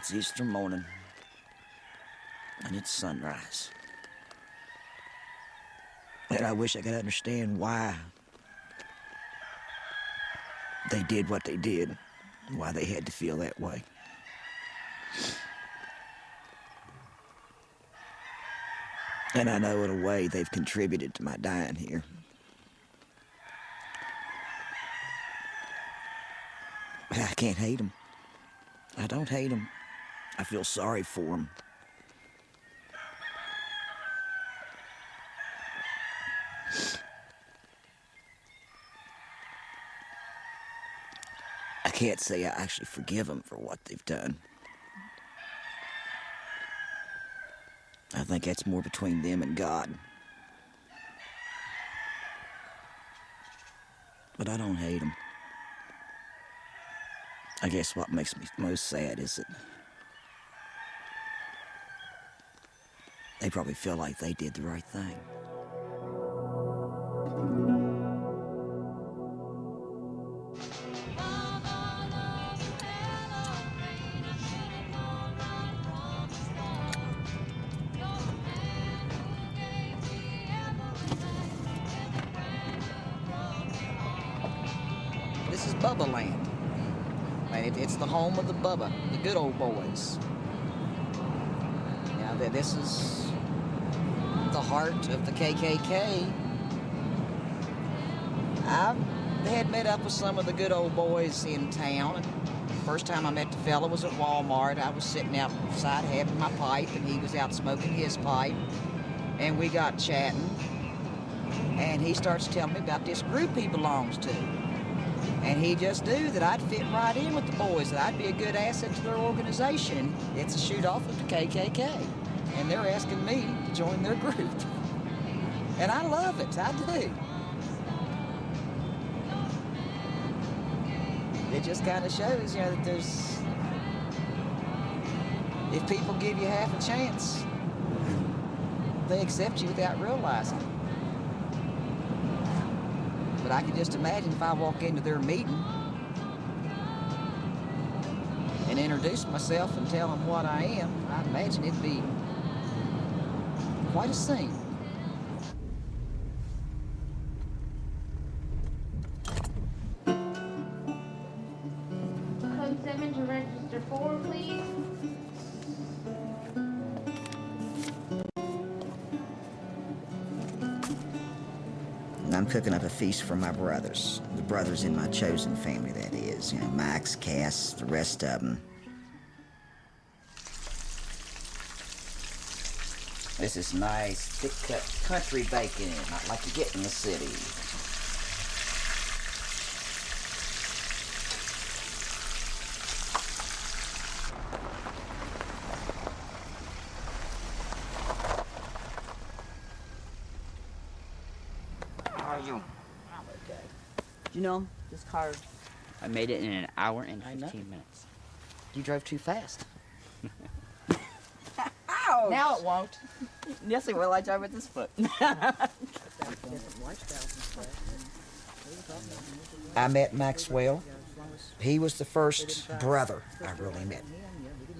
It's Easter morning, and it's sunrise. And I wish I could understand why they did what they did, why they had to feel that way. And I know in a way they've contributed to my dying here. But I can't hate them. I don't hate them. I feel sorry for them. I can't say I actually forgive them for what they've done. I think that's more between them and God. But I don't hate them. I guess what makes me most sad is that they probably feel like they did the right thing. This is Bubba Land. And it's the home of the Bubba, the good old boys. Now, this is the heart of the KKK. I had met up with some of the good old boys in town. The first time I met the fella was at Walmart. I was sitting outside having my pipe, and he was out smoking his pipe. And we got chatting. And he starts telling me about this group he belongs to. And he just knew that I'd fit right in with the boys, that I'd be a good asset to their organization. It's a shoot-off of the KKK. And they're asking me to join their group. And I love it, I do. It just kind of shows, you know, that there's... If people give you half a chance, they accept you without realizing it. But I can just imagine if I walk into their meeting and introduce myself and tell them what I am, I imagine it'd be quite a scene. Code 7 to register 4, please. I'm cooking up a feast for my brothers. The brothers in my chosen family, that is. You know, Max, Cass, the rest of them. This is nice, thick-cut country bacon, not like you get in the city. How are you? I'm okay. You know, this car... I made it in an hour and 15 minutes. You drove too fast. Ouch! Now it won't. Yes, it will. I drive with this foot. I met Maxwell. He was the first brother I really met.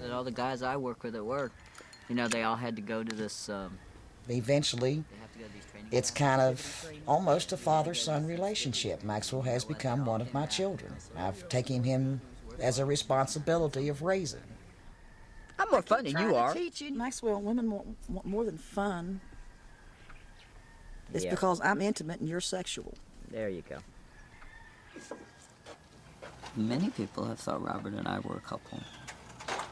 And all the guys I work with at work, you know, they all had to go to this... Eventually, they have to go to these training it's kind of almost a father-son relationship. Maxwell has become one of my children. I've taken him as a responsibility of raising. I'm more fun than you are. Maxwell, women want more than fun. It's Yeah. because I'm intimate and you're sexual. There you go. Many people have thought Robert and I were a couple.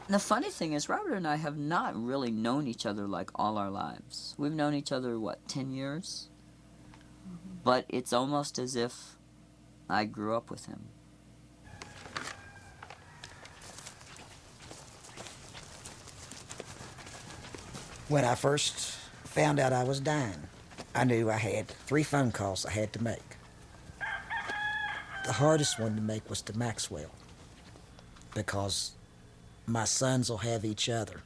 And the funny thing is, Robert and I have not really known each other like all our lives. We've known each other, what, 10 years? But it's almost as if I grew up with him. When I first found out I was dying, I knew I had 3 phone calls I had to make. The hardest one to make was to Maxwell, because my sons will have each other.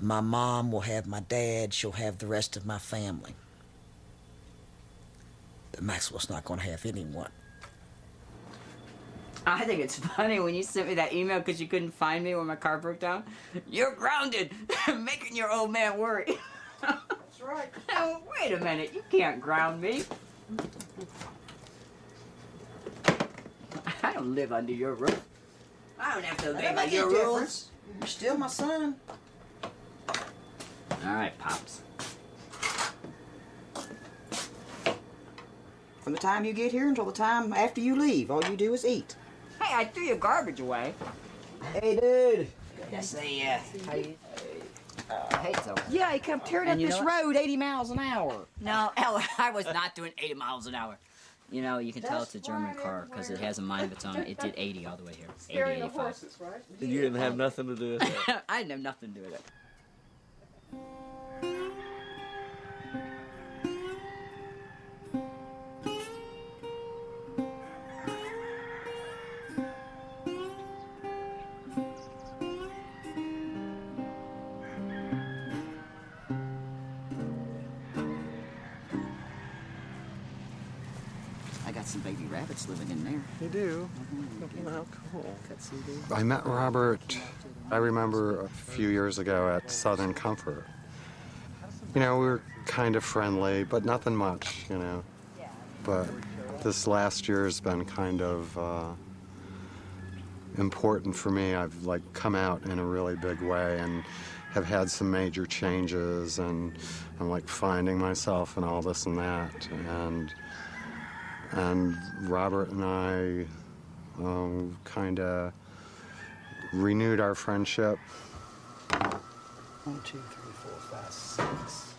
My mom will have my dad, she'll have the rest of my family. But Maxwell's not going to have anyone. I think it's funny when you sent me that email because you couldn't find me when my car broke down. You're grounded, making your old man worry. That's right. Oh, wait a minute, you can't ground me. I don't live under your roof. I don't have to obey by your rules. You're still my son. All right, Pops. From the time you get here until the time after you leave, all you do is eat. Hey, I threw your garbage away. Hey, dude. Yes, hey, so. Yeah, he come tearing up And you this know what? road 80 miles an hour. No, Ella, I was not doing 80 miles an hour. You know, you can tell it's a German car because it has a mind of its own. It did 80 all the way here. 80, 85. You didn't have nothing to do with that. I didn't have nothing to do with it. I got some baby rabbits living in there. You do? How cool. I met Robert, I remember a few years ago at Southern Comfort. You know, we were kind of friendly, but nothing much, you know. But this last year has been kind of important for me. I've like come out in a really big way and have had some major changes, and I'm like finding myself and all this and that. And Robert and I kind of renewed our friendship. 1, 2, 3, 4, 5, 6.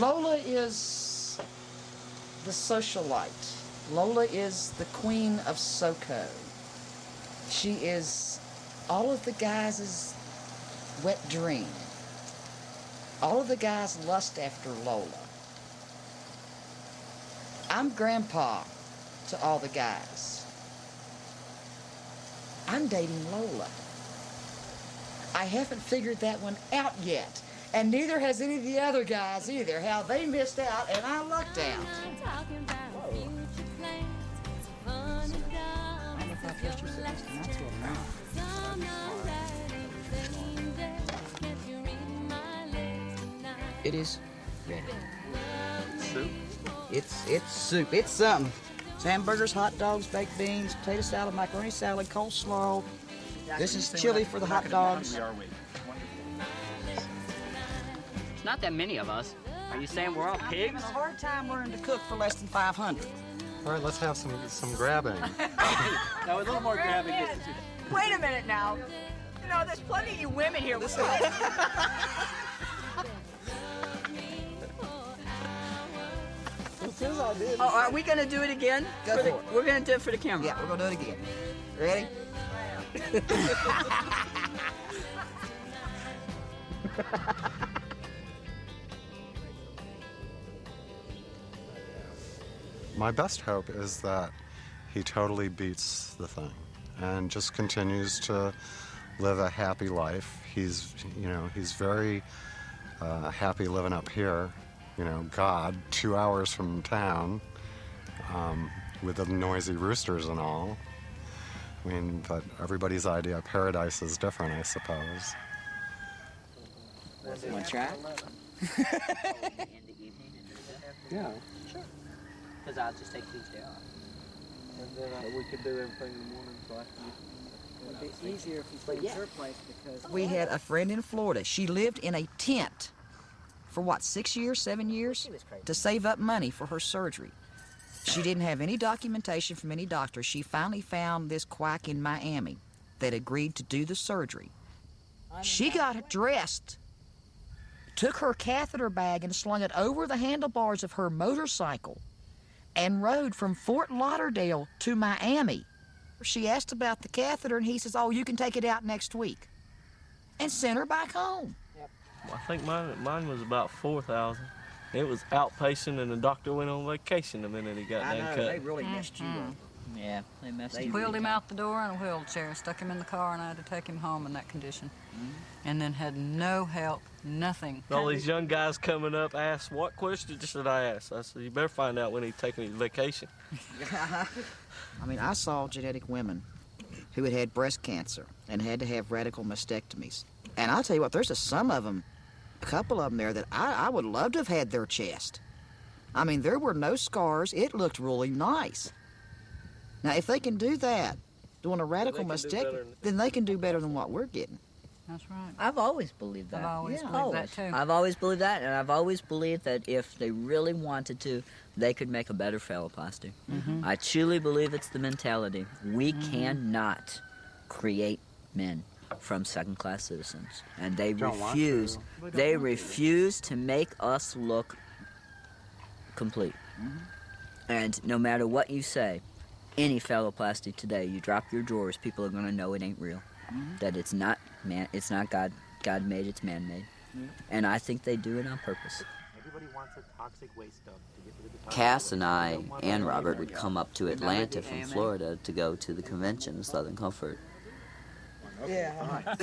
Lola is the socialite. Lola is the queen of SoCo. She is all of the guys' wet dream. All of the guys lust after Lola. I'm grandpa to all the guys. I'm dating Lola. I haven't figured that one out yet, and neither has any of the other guys either, how they missed out and I lucked out. It is ready. Soup? It's soup. It's something. It's hamburgers, hot dogs, baked beans, potato salad, macaroni salad, coleslaw. This is chili for the hot dogs. It's not that many of us. Are you saying we're all I'm pigs? having a hard time learning to cook for less than 500. All right, let's have some grabbing. No, a little more grabbing. Wait a minute now. You know, there's plenty of you women here. What's Oh, are we gonna do it again? Go for it. We're gonna do it for the camera. Yeah, we're gonna do it again. Ready? My best hope is that he totally beats the thing and just continues to live a happy life. He's very happy living up here. You know, God, 2 hours from town, with the noisy roosters and all. I mean, but everybody's idea of paradise is different, I suppose. Want to try? Yeah. Sure. Because I'll just take Tuesday off. And then we could do everything in the morning so I can It'd be easier if you stayed at her place because We had a friend in Florida. She lived in a tent for what, 6 years, 7 years? To save up money for her surgery. She didn't have any documentation from any doctor. She finally found this quack in Miami that agreed to do the surgery. She got dressed, took her catheter bag and slung it over the handlebars of her motorcycle and rode from Fort Lauderdale to Miami. She asked about the catheter and he says, "Oh, you can take it out next week," and sent her back home. I think mine was about 4,000. It was outpatient, and the doctor went on vacation the minute he got done cut. really messed you up. Yeah, they messed They you. Wheeled him out the door in a wheelchair, stuck him in the car, and I had to take him home in that condition. and then had no help, nothing. All these young guys coming up ask, what questions should I ask? I said, you better find out when he's taking his vacation. I mean, I saw genetic women who had had breast cancer and had to have radical mastectomies. And I'll tell you what, there's some of them, a couple of them there that I would love to have had their chest. I mean, there were no scars. It looked really nice. Now, if they can do that, doing a radical mastectomy, then they can do better than what we're getting. That's right. I've always believed that. I've always Yeah. believed that too. I've always believed that, and I've always believed that if they really wanted to, they could make a better phalloplasty. I truly believe it's the mentality. We cannot create men from second-class citizens, and they refuse. They refuse to make us look complete. And no matter what you say, any phalloplasty today, you drop your drawers, people are going to know it ain't real. That it's not man, it's not God made, it's man made. And I think they do it on purpose. Everybody wants a toxic waste dump to get rid of the toxic Cass waste. and I and Robert would come up to Atlanta from Florida to go to the convention, Southern Comfort. Yeah.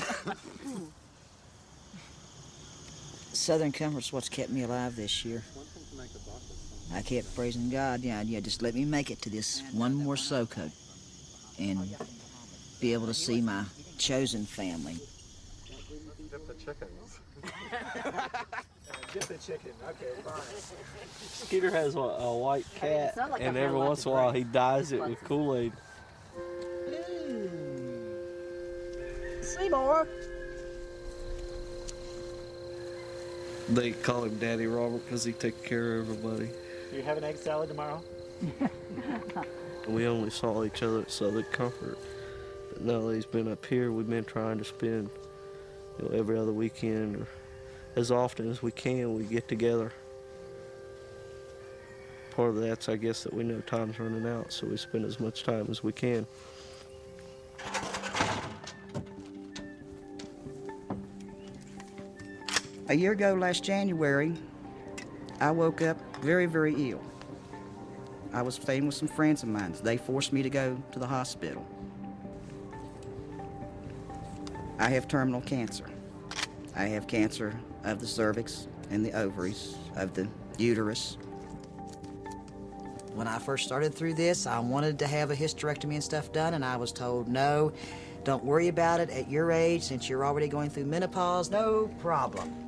Southern Comfort's what's kept me alive this year. I kept praising God, yeah, just let me make it to this one more SoCo and be able to see my chosen family. Dip the chickens. Dip the chicken. Okay, fine. Skeeter has a white cat, and every once in a while he dyes it with Kool-Aid. Seymour. They call him Daddy Robert because he takes care of everybody. You have an egg salad tomorrow? We only saw each other at Southern Comfort. But now that he's been up here, we've been trying to spend every other weekend or as often as we can, we get together. Part of that's, I guess, that we know time's running out, so we spend as much time as we can. A year ago last January, I woke up very, very ill. I was staying with some friends of mine. They forced me to go to the hospital. I have terminal cancer. I have cancer of the cervix and the ovaries, of the uterus. When I first started through this, I wanted to have a hysterectomy and stuff done, and I was told, no, don't worry about it at your age, since you're already going through menopause, no problem.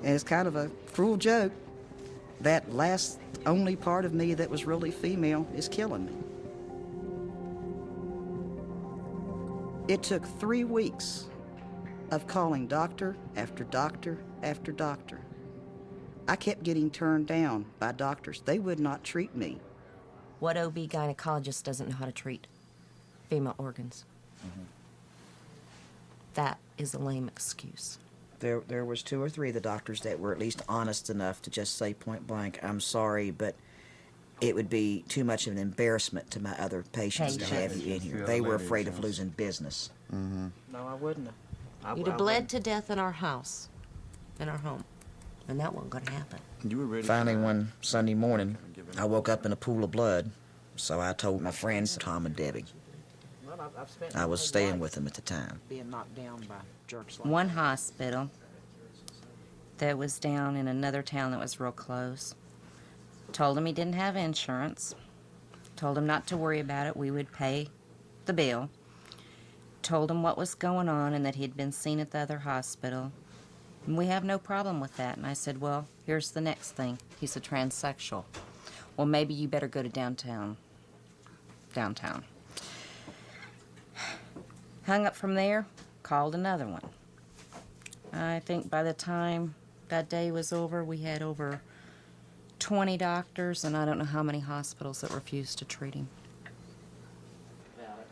And it's kind of a cruel joke. That last only part of me that was really female is killing me. It took 3 weeks of calling doctor after doctor after doctor. I kept getting turned down by doctors. They would not treat me. What OB gynecologist doesn't know how to treat female organs? That is a lame excuse. There was 2 or 3 of the doctors that were at least honest enough to just say point blank, I'm sorry, but it would be too much of an embarrassment to my other patients to have you in here. They were afraid of losing business. No, I wouldn't have. You'd have bled to death in our house, in our home, and that wasn't going to happen. Finally, one Sunday morning, I woke up in a pool of blood, so I told my friends, Tom and Debbie. I was staying with them at the time. Being knocked down by jerks like One hospital that was down in another town that was real close told him he didn't have insurance, told him not to worry about it, we would pay the bill, told him what was going on and that he'd been seen at the other hospital. And we have no problem with that. And I said, well, here's the next thing. He's a transsexual. Well, maybe you better go to downtown. Hung up from there, called another one. I think by the time that day was over, we had over 20 doctors, and I don't know how many hospitals that refused to treat him.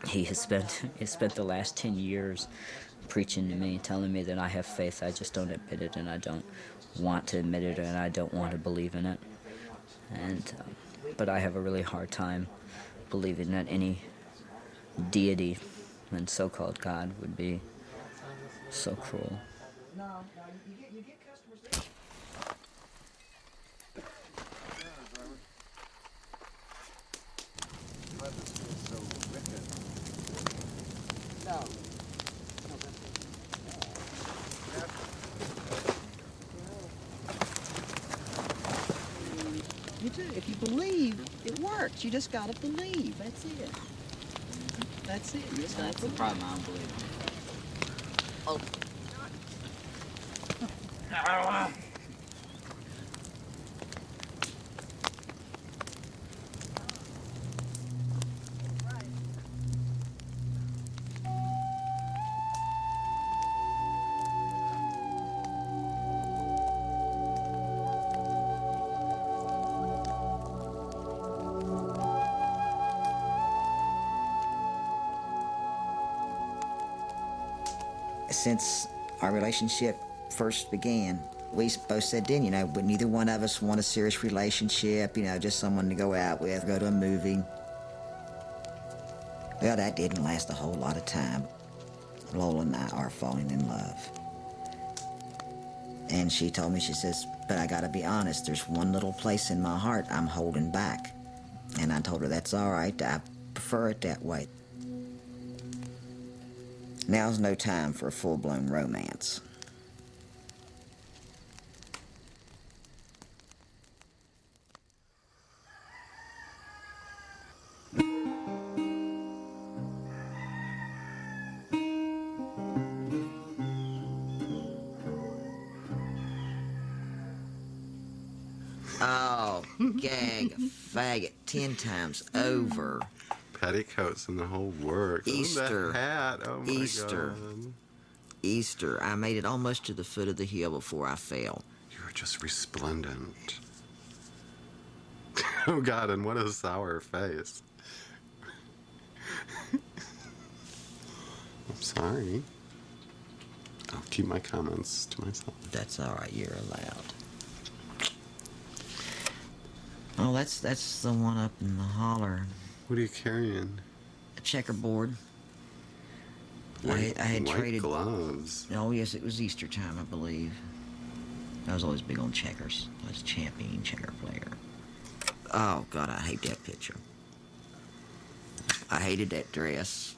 He has spent the last 10 years preaching to me, telling me that I have faith. I just don't admit it, and I don't want to admit it, and I don't want to believe in it. And but I have a really hard time believing that any deity and so-called God would be so cruel. you get customers. No. do. If you believe, it works. You just got to believe. That's it. That's it. You just got That's to the believe. problem, I don't believe. Oh. Since our relationship first began, we both said then, you know, but neither one of us want a serious relationship, you know, just someone to go out with, go to a movie. Well, that didn't last a whole lot of time. Lola and I are falling in love. And she told me, she says, but I gotta be honest, there's one little place in my heart I'm holding back. And I told her, that's all right, I prefer it that way. Now's no time for a full-blown romance. Oh, gag, faggot, 10 times over. Petticoats and the whole works. Easter. Oh, the hat. Oh, my Easter. God. Easter. I made it almost to the foot of the hill before I fell. You were just resplendent. Oh, God, and what a sour face. I'm sorry. I'll keep my comments to myself. That's all right, you're allowed. Oh, that's the one up in the holler. What are you carrying? A checkerboard. White, I had white traded gloves. Oh, yes, it was Easter time, I believe. I was always big on checkers. I was a champion checker player. Oh, God, I hate that picture. I hated that dress.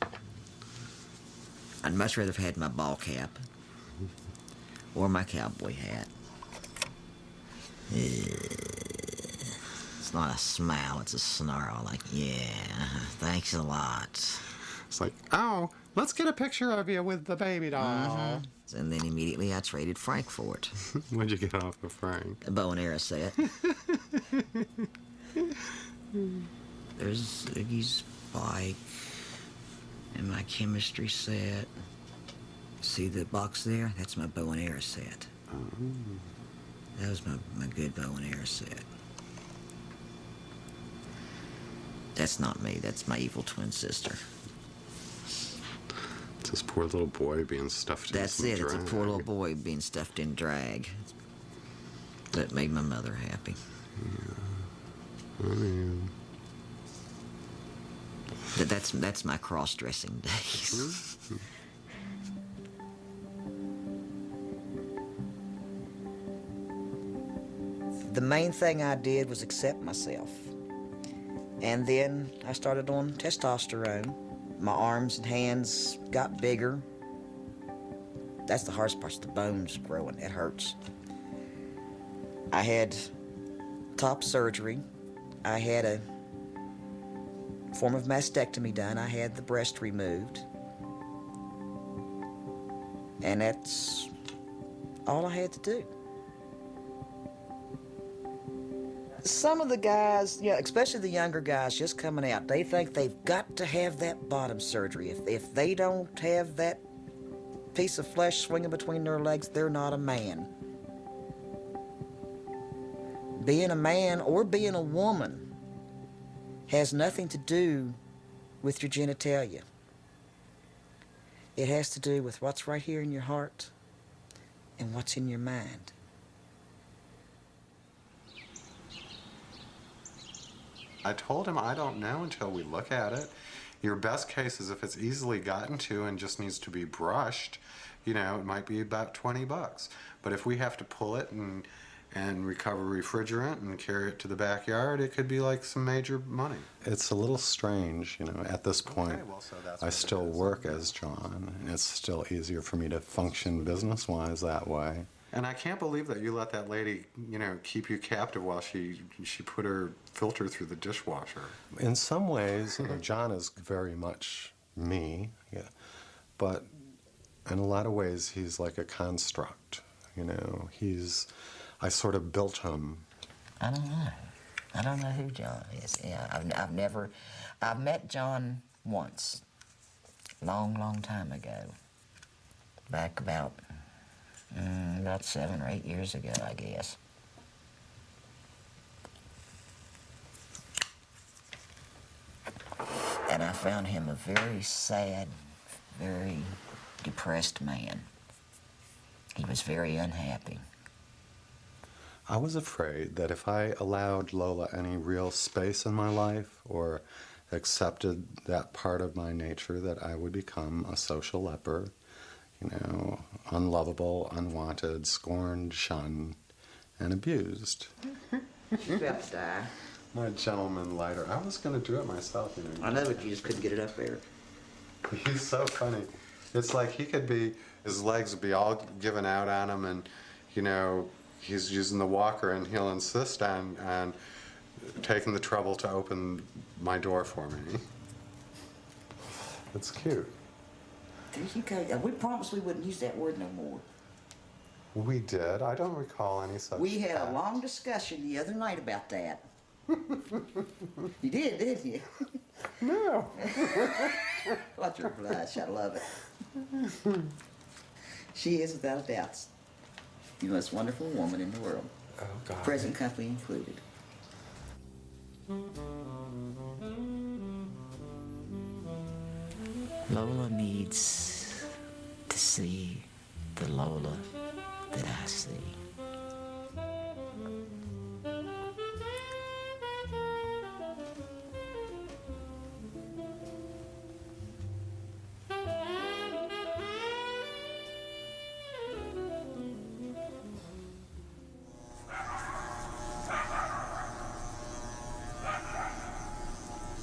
I'd much rather have had my ball cap or my cowboy hat. It's not a smile, it's a snarl, like, yeah, thanks a lot. It's like, oh, let's get a picture of you with the baby doll. And then immediately I traded Frank for it. What'd you get off of Frank? A bow and arrow set. There's Iggy's bike and my chemistry set. See the box there? That's my bow and arrow set. Oh. That was my good bow and arrow set. That's not me. That's my evil twin sister. It's this poor little boy being stuffed in That's some it. drag. It's a poor little boy being stuffed in drag. That made my mother happy. Yeah. I mean... That's my cross-dressing days. The main thing I did was accept myself. And then I started on testosterone. My arms and hands got bigger. That's the hardest part, the bones growing. It hurts. I had top surgery. I had a form of mastectomy done. I had the breast removed. And that's all I had to do. Some of the guys, yeah, especially the younger guys just coming out, they think they've got to have that bottom surgery. If they don't have that piece of flesh swinging between their legs, they're not a man. Being a man or being a woman has nothing to do with your genitalia. It has to do with what's right here in your heart and what's in your mind. I told him I don't know until we look at it. Your best case is if it's easily gotten to and just needs to be brushed, you know, it might be about $20. But if we have to pull it and recover refrigerant and carry it to the backyard, it could be like some major money. It's a little strange, you know, at this point. Okay, well, so that's I still work as John, and it's still easier for me to function business-wise that way. And I can't believe that you let that lady, keep you captive while she put her filter through the dishwasher. In some ways, John is very much me, yeah. But in a lot of ways, he's like a construct. I sort of built him. I don't know. I don't know who John is. Yeah, I've met John once, long time ago. Back about 7 or 8 years ago, I guess. And I found him a very sad, very depressed man. He was very unhappy. I was afraid that if I allowed Lola any real space in my life or accepted that part of my nature, that I would become a social leper, unlovable, unwanted, scorned, shunned, and abused. You're about to die. My gentleman lighter. I was going to do it myself, I know, but you just couldn't get it up there. He's so funny. It's like his legs would be all given out on him, and, he's using the walker, and he'll insist on taking the trouble to open my door for me. It's cute. There you go. We promised we wouldn't use that word no more. We did. I don't recall any such. We had a long discussion the other night about that. You did, didn't you? No. Watch her blush. I love it. She is, without a doubt, the most wonderful woman in the world. Oh, God. Present company included. Lola needs to see the Lola that I see.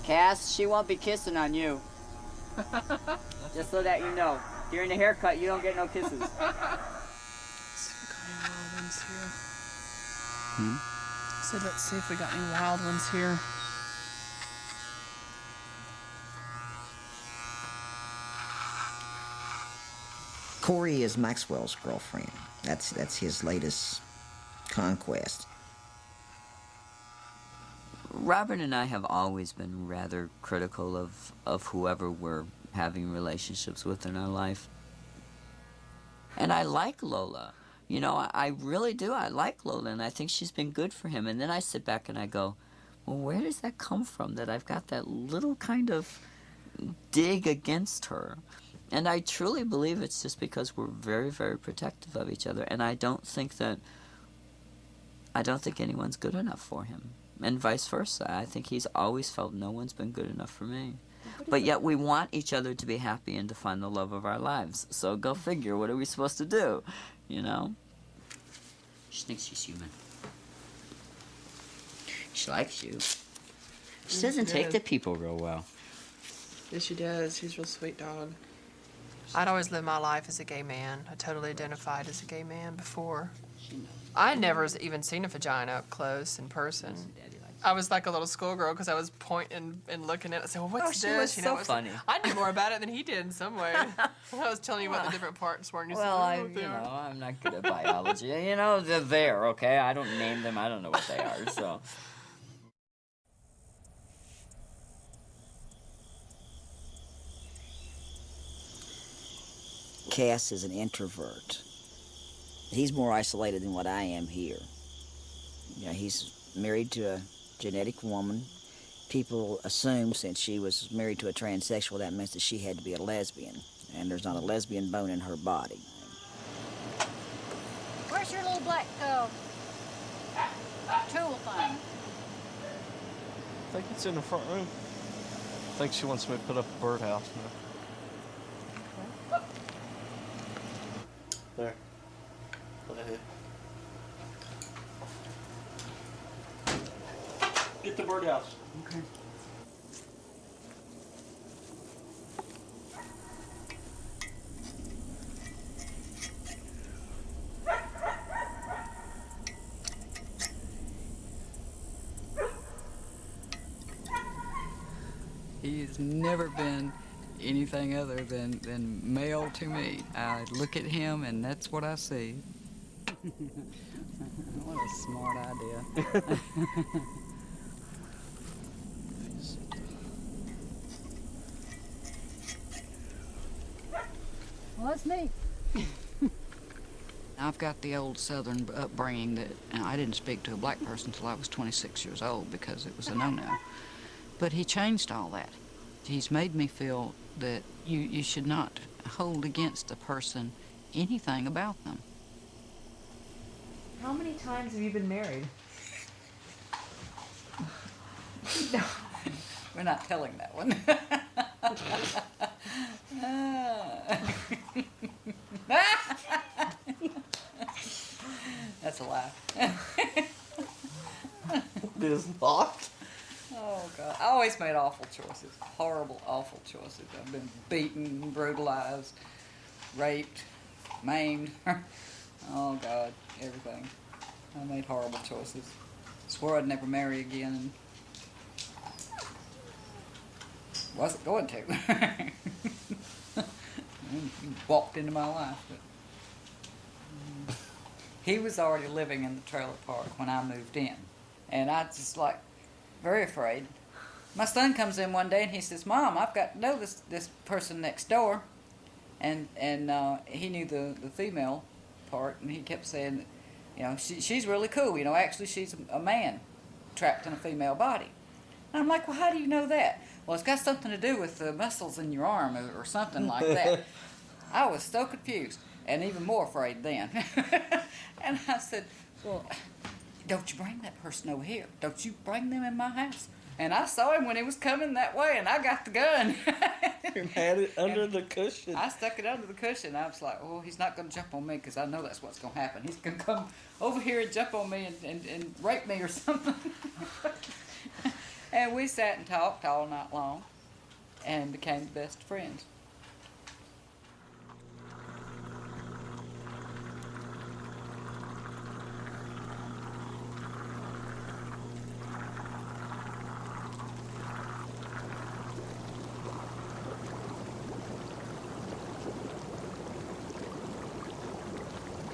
Cass, she won't be kissing on you. Just so that you know. During the haircut, you don't get no kisses. So let's see if we got any wild ones here. Corey is Maxwell's girlfriend. That's his latest conquest. Robert and I have always been rather critical of whoever we're having relationships with in our life. And I like Lola. I really do. I like Lola, and I think she's been good for him. And then I sit back and I go, well, where does that come from, that I've got that little kind of dig against her? And I truly believe it's just because we're very, very protective of each other. And I don't think anyone's good enough for him. And vice versa. I think he's always felt no one's been good enough for me. But yet we want each other to be happy and to find the love of our lives. So go figure, what are we supposed to do? She thinks she's human. She likes you. She doesn't take to people real well. Yes, she does. She's a real sweet dog. I'd always lived my life as a gay man. I totally identified as a gay man before. I had never even seen a vagina up close in person. I was like a little schoolgirl because I was pointing and looking at it. I said, well, what's she this? was so funny. I knew more about it than he did in some way. I was telling you what the different parts were. And you Well, said, I'm not good at biology. They're there, okay? I don't name them. I don't know what they are, so. Cass is an introvert. He's more isolated than what I am here. He's married to a genetic woman. People assume since she was married to a transsexual, that means that she had to be a lesbian. And there's not a lesbian bone in her body. Where's your little black tool thing? I think it's in the front room. I think she wants me to put up a birdhouse now. There. Right here. Get the birdhouse. Okay. He's never been anything other than male to me. I look at him and that's what I see. What a smart idea. Well, that's neat. I've got the old Southern upbringing that I didn't speak to a black person until I was 26 years old because it was a no-no. But he changed all that. He's made me feel that you should not hold against a person anything about them. How many times have you been married? No. We're not telling that one. That's a lie. It is not. Oh, God. I always made awful choices. Horrible, awful choices. I've been beaten, brutalized, raped, maimed. Oh, God, everything. I made horrible choices. Swore I'd never marry again. Wasn't going to. Walked into my life. But, he was already living in the trailer park when I moved in. And I just like, very afraid. My son comes in one day and he says, "Mom, I've got to know this person next door." And he knew the female part, and he kept saying that, you know, she's really cool. You know, actually she's a man trapped in a female body. And I'm like, well, how do you know that? Well, it's got something to do with the muscles in your arm or something like that. I was so confused and even more afraid then. And I said, well, don't you bring that person over here. Don't you bring them in my house. And I saw him when he was coming that way, and I got the gun. You had it under the cushion. I stuck it under the cushion. I was like, oh, he's not going to jump on me because I know that's what's going to happen. He's going to come over here and jump on me and rape me or something. And we sat and talked all night long and became best friends.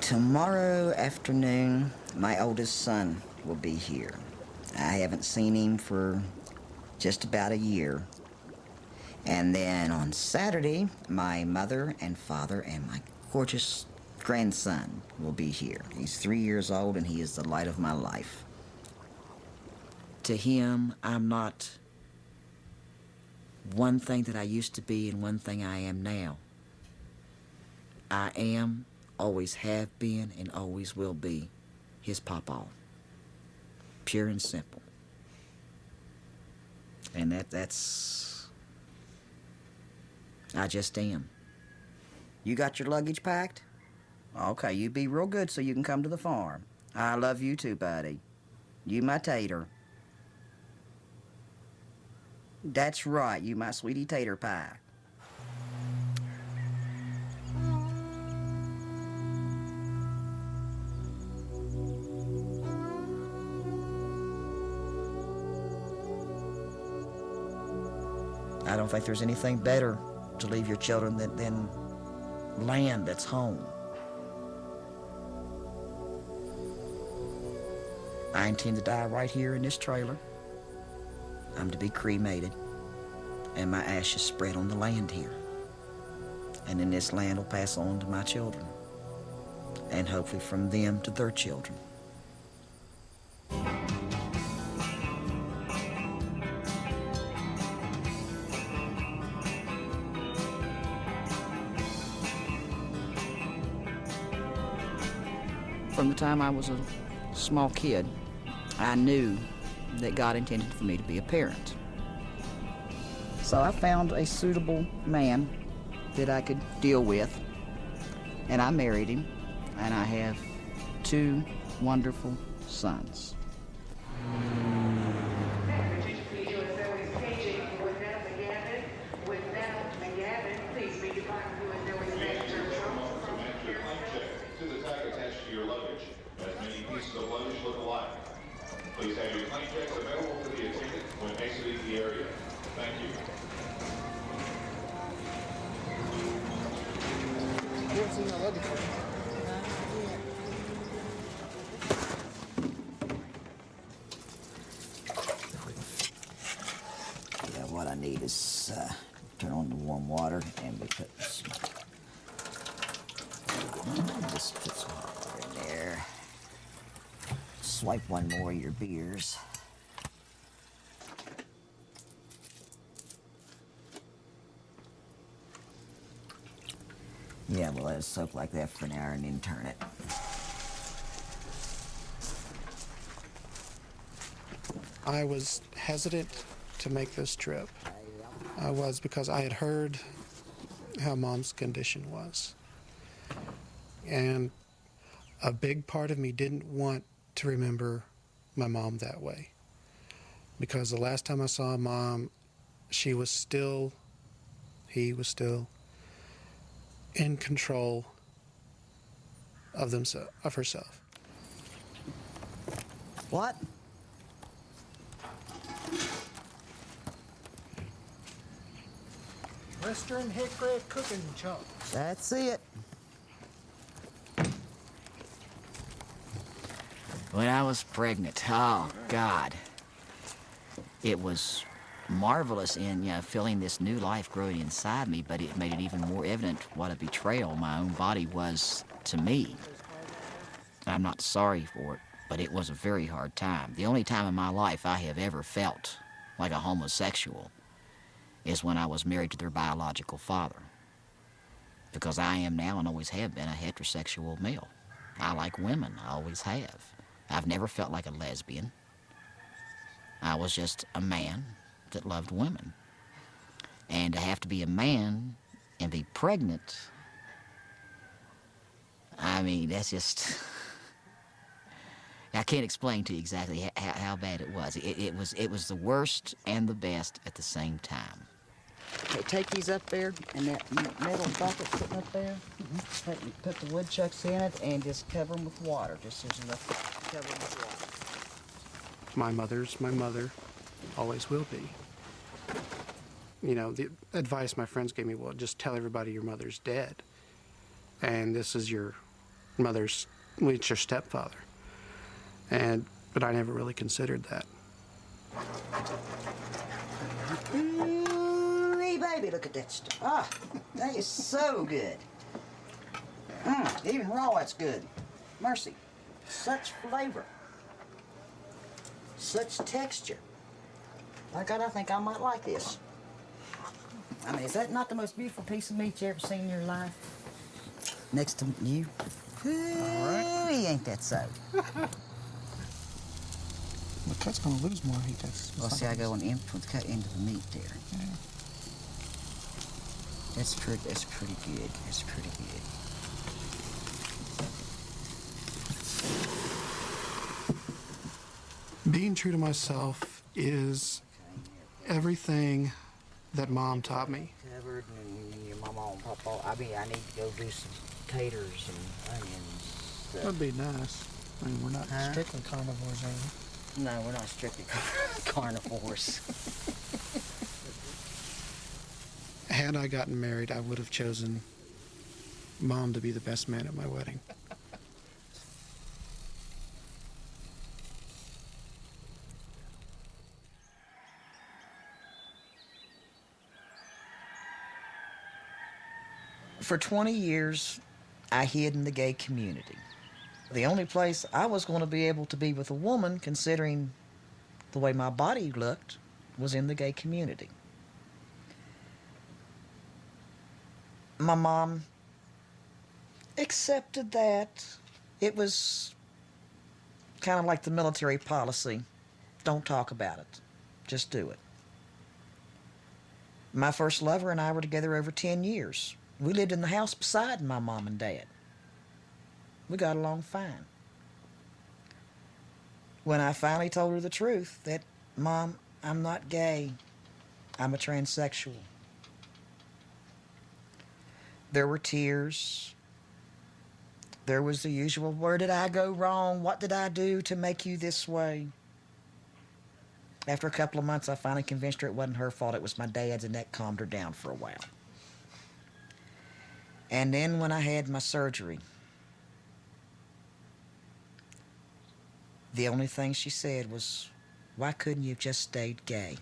Tomorrow afternoon, my oldest son will be here. I haven't seen him for just about a year. And then on Saturday, my mother and father and my gorgeous grandson will be here. He's 3 years old and he is the light of my life. To him, I'm not one thing that I used to be and one thing I am now. I am, always have been, and always will be his pawpaw. Pure and simple. And that's... I just am. You got your luggage packed? Okay, you be real good so you can come to the farm. I love you too, buddy. You my tater. That's right, you my sweetie tater pie. I don't think there's anything better to leave your children than land that's home. I intend to die right here in this trailer. I'm to be cremated, and my ashes spread on the land here. And then this land will pass on to my children, and hopefully from them to their children. From the time I was a small kid, I knew that God intended for me to be a parent. So I found a suitable man that I could deal with, and I married him, and I have 2 wonderful sons. Please have your claim checks available to the attendant when exiting the area. Thank you. ready for it. Yeah, what I need is turn on the warm water and we put some, just put some hot water in there. Swipe one more of your beers. Yeah, we'll let it soak like that for an hour and then turn it. I was hesitant to make this trip. I was, because I had heard how Mom's condition was. And a big part of me didn't want to remember my mom that way. Because the last time I saw Mom, he was still in control of herself. What? Western hickory cooking chunk. That's it. When I was pregnant, oh God, it was marvelous in feeling this new life growing inside me, but it made it even more evident what a betrayal my own body was to me. I'm not sorry for it, but it was a very hard time. The only time in my life I have ever felt like a homosexual is when I was married to their biological father. Because I am now and always have been a heterosexual male. I like women, I always have. I've never felt like a lesbian. I was just a man that loved women. And to have to be a man and be pregnant, I mean, that's just... I can't explain to you exactly how bad it was. It was the worst and the best at the same time. Okay, take these up there in that metal bucket sitting up there. Put the woodchucks in it and just cover them with water. Just there's enough to cover them with water. My mother's my mother, always will be. You know, the advice my friends gave me, well, just tell everybody your mother's dead. And this is your mother's, well, it's your stepfather. But I never really considered that. Ooh, baby, look at that stuff. Ah, that is so good. Even raw, it's good. Mercy, such flavor. Such texture. By God, I think I might like this. I mean, is that not the most beautiful piece of meat you ever seen in your life? Next to you? All right. Ain't that so? The cut's gonna lose more heat. Well, see, I go and cut into the meat there. Yeah. That's pretty good. That's pretty good. Being true to myself is everything that Mom taught me. Covered and your mama and papa. I mean, I need to go do some taters and onions. That'd be nice. I mean, we're not strictly carnivores, are we? No, we're not strictly carnivores. Had I gotten married, I would have chosen Mom to be the best man at my wedding. For 20 years, I hid in the gay community. The only place I was going to be able to be with a woman, considering the way my body looked, was in the gay community. My mom accepted that. It was kind of like the military policy. Don't talk about it. Just do it. My first lover and I were together over 10 years. We lived in the house beside my mom and dad. We got along fine. When I finally told her the truth, that, Mom, I'm not gay. I'm a transsexual. There were tears. There was the usual, where did I go wrong? What did I do to make you this way? After a couple of months, I finally convinced her it wasn't her fault, it was my dad's, and that calmed her down for a while. And then when I had my surgery, the only thing she said was, why couldn't you have just stayed gay?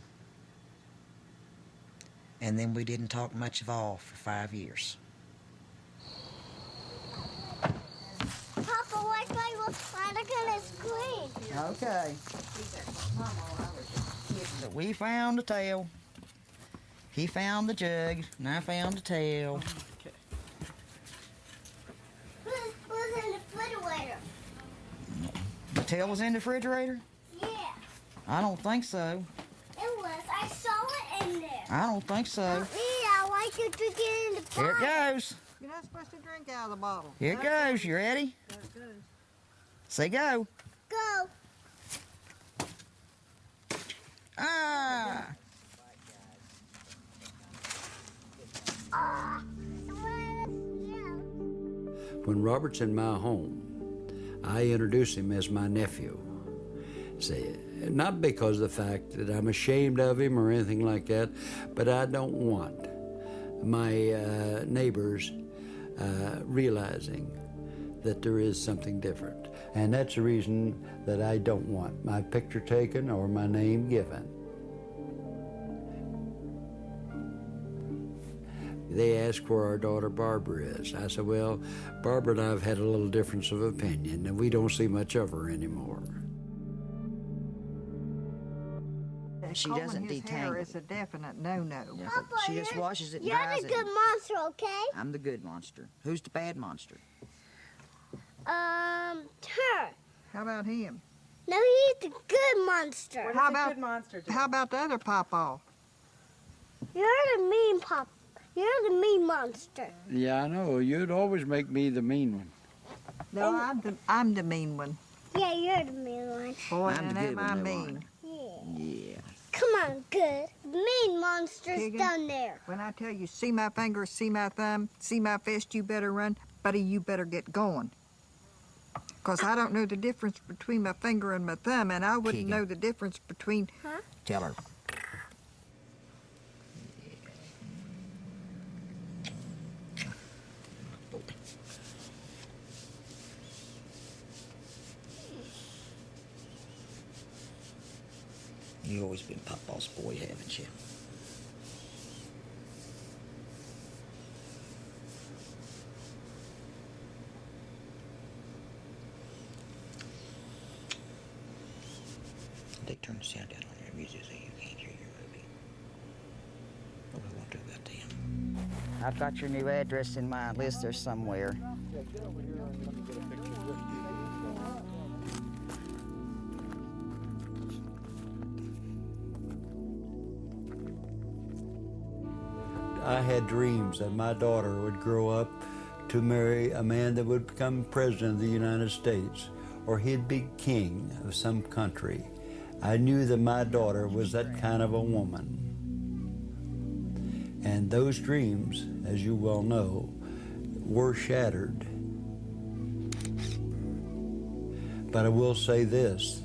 And then we didn't talk much at all for 5 years. Papa, where's my product on the screen? Okay. So we found the tail. He found the jug, and I found the tail. Who's in the refrigerator? The tail was in the refrigerator? Yeah, I don't think so. it was. I saw it in there. I don't think so. I like you to get in the pot. Here it goes. You're not supposed to drink out of the bottle. Here it goes. You ready? There it goes. Say go. Go. Ah. When Robert's in my home, I introduce him as my nephew. See, not because of the fact that I'm ashamed of him or anything like that, but I don't want my neighbors realizing that there is something different. And that's the reason that I don't want my picture taken or my name given. They ask where our daughter Barbara is. I said, well, Barbara and I have had a little difference of opinion, and we don't see much of her anymore. She Combing doesn't his hair detangle. is a definite no-no. Yeah, she just washes it and You're dries the it. good monster, okay? I'm the good monster. Who's the bad monster? Her. How about him? No, he's the good monster. What How does about- a good monster do? How about the other pawpaw? You're the mean pop. You're the mean monster. Yeah, I know. You'd always make me the mean one. No, I'm the mean one. Yeah, you're the mean one. Boy, I'm the and good am I one, no, mean. Yeah. Yeah. Come on, good. Mean monster's Piggy? down there. When I tell you, see my finger, see my thumb, see my fist, you better run. Buddy, you better get going. Because I don't know the difference between my finger and my thumb, and I wouldn't Keegan. know the difference between... Tell her. You've always been Papa's boy, haven't you? They turn the sound down on their music so you can't hear your movie. What do I want to do about them? I've got your new address in my list there somewhere. Yeah, get over here and let me get a picture with you. I had dreams that my daughter would grow up to marry a man that would become president of the United States, or he'd be king of some country. I knew that my daughter was that kind of a woman. And those dreams, as you well know, were shattered. But I will say this,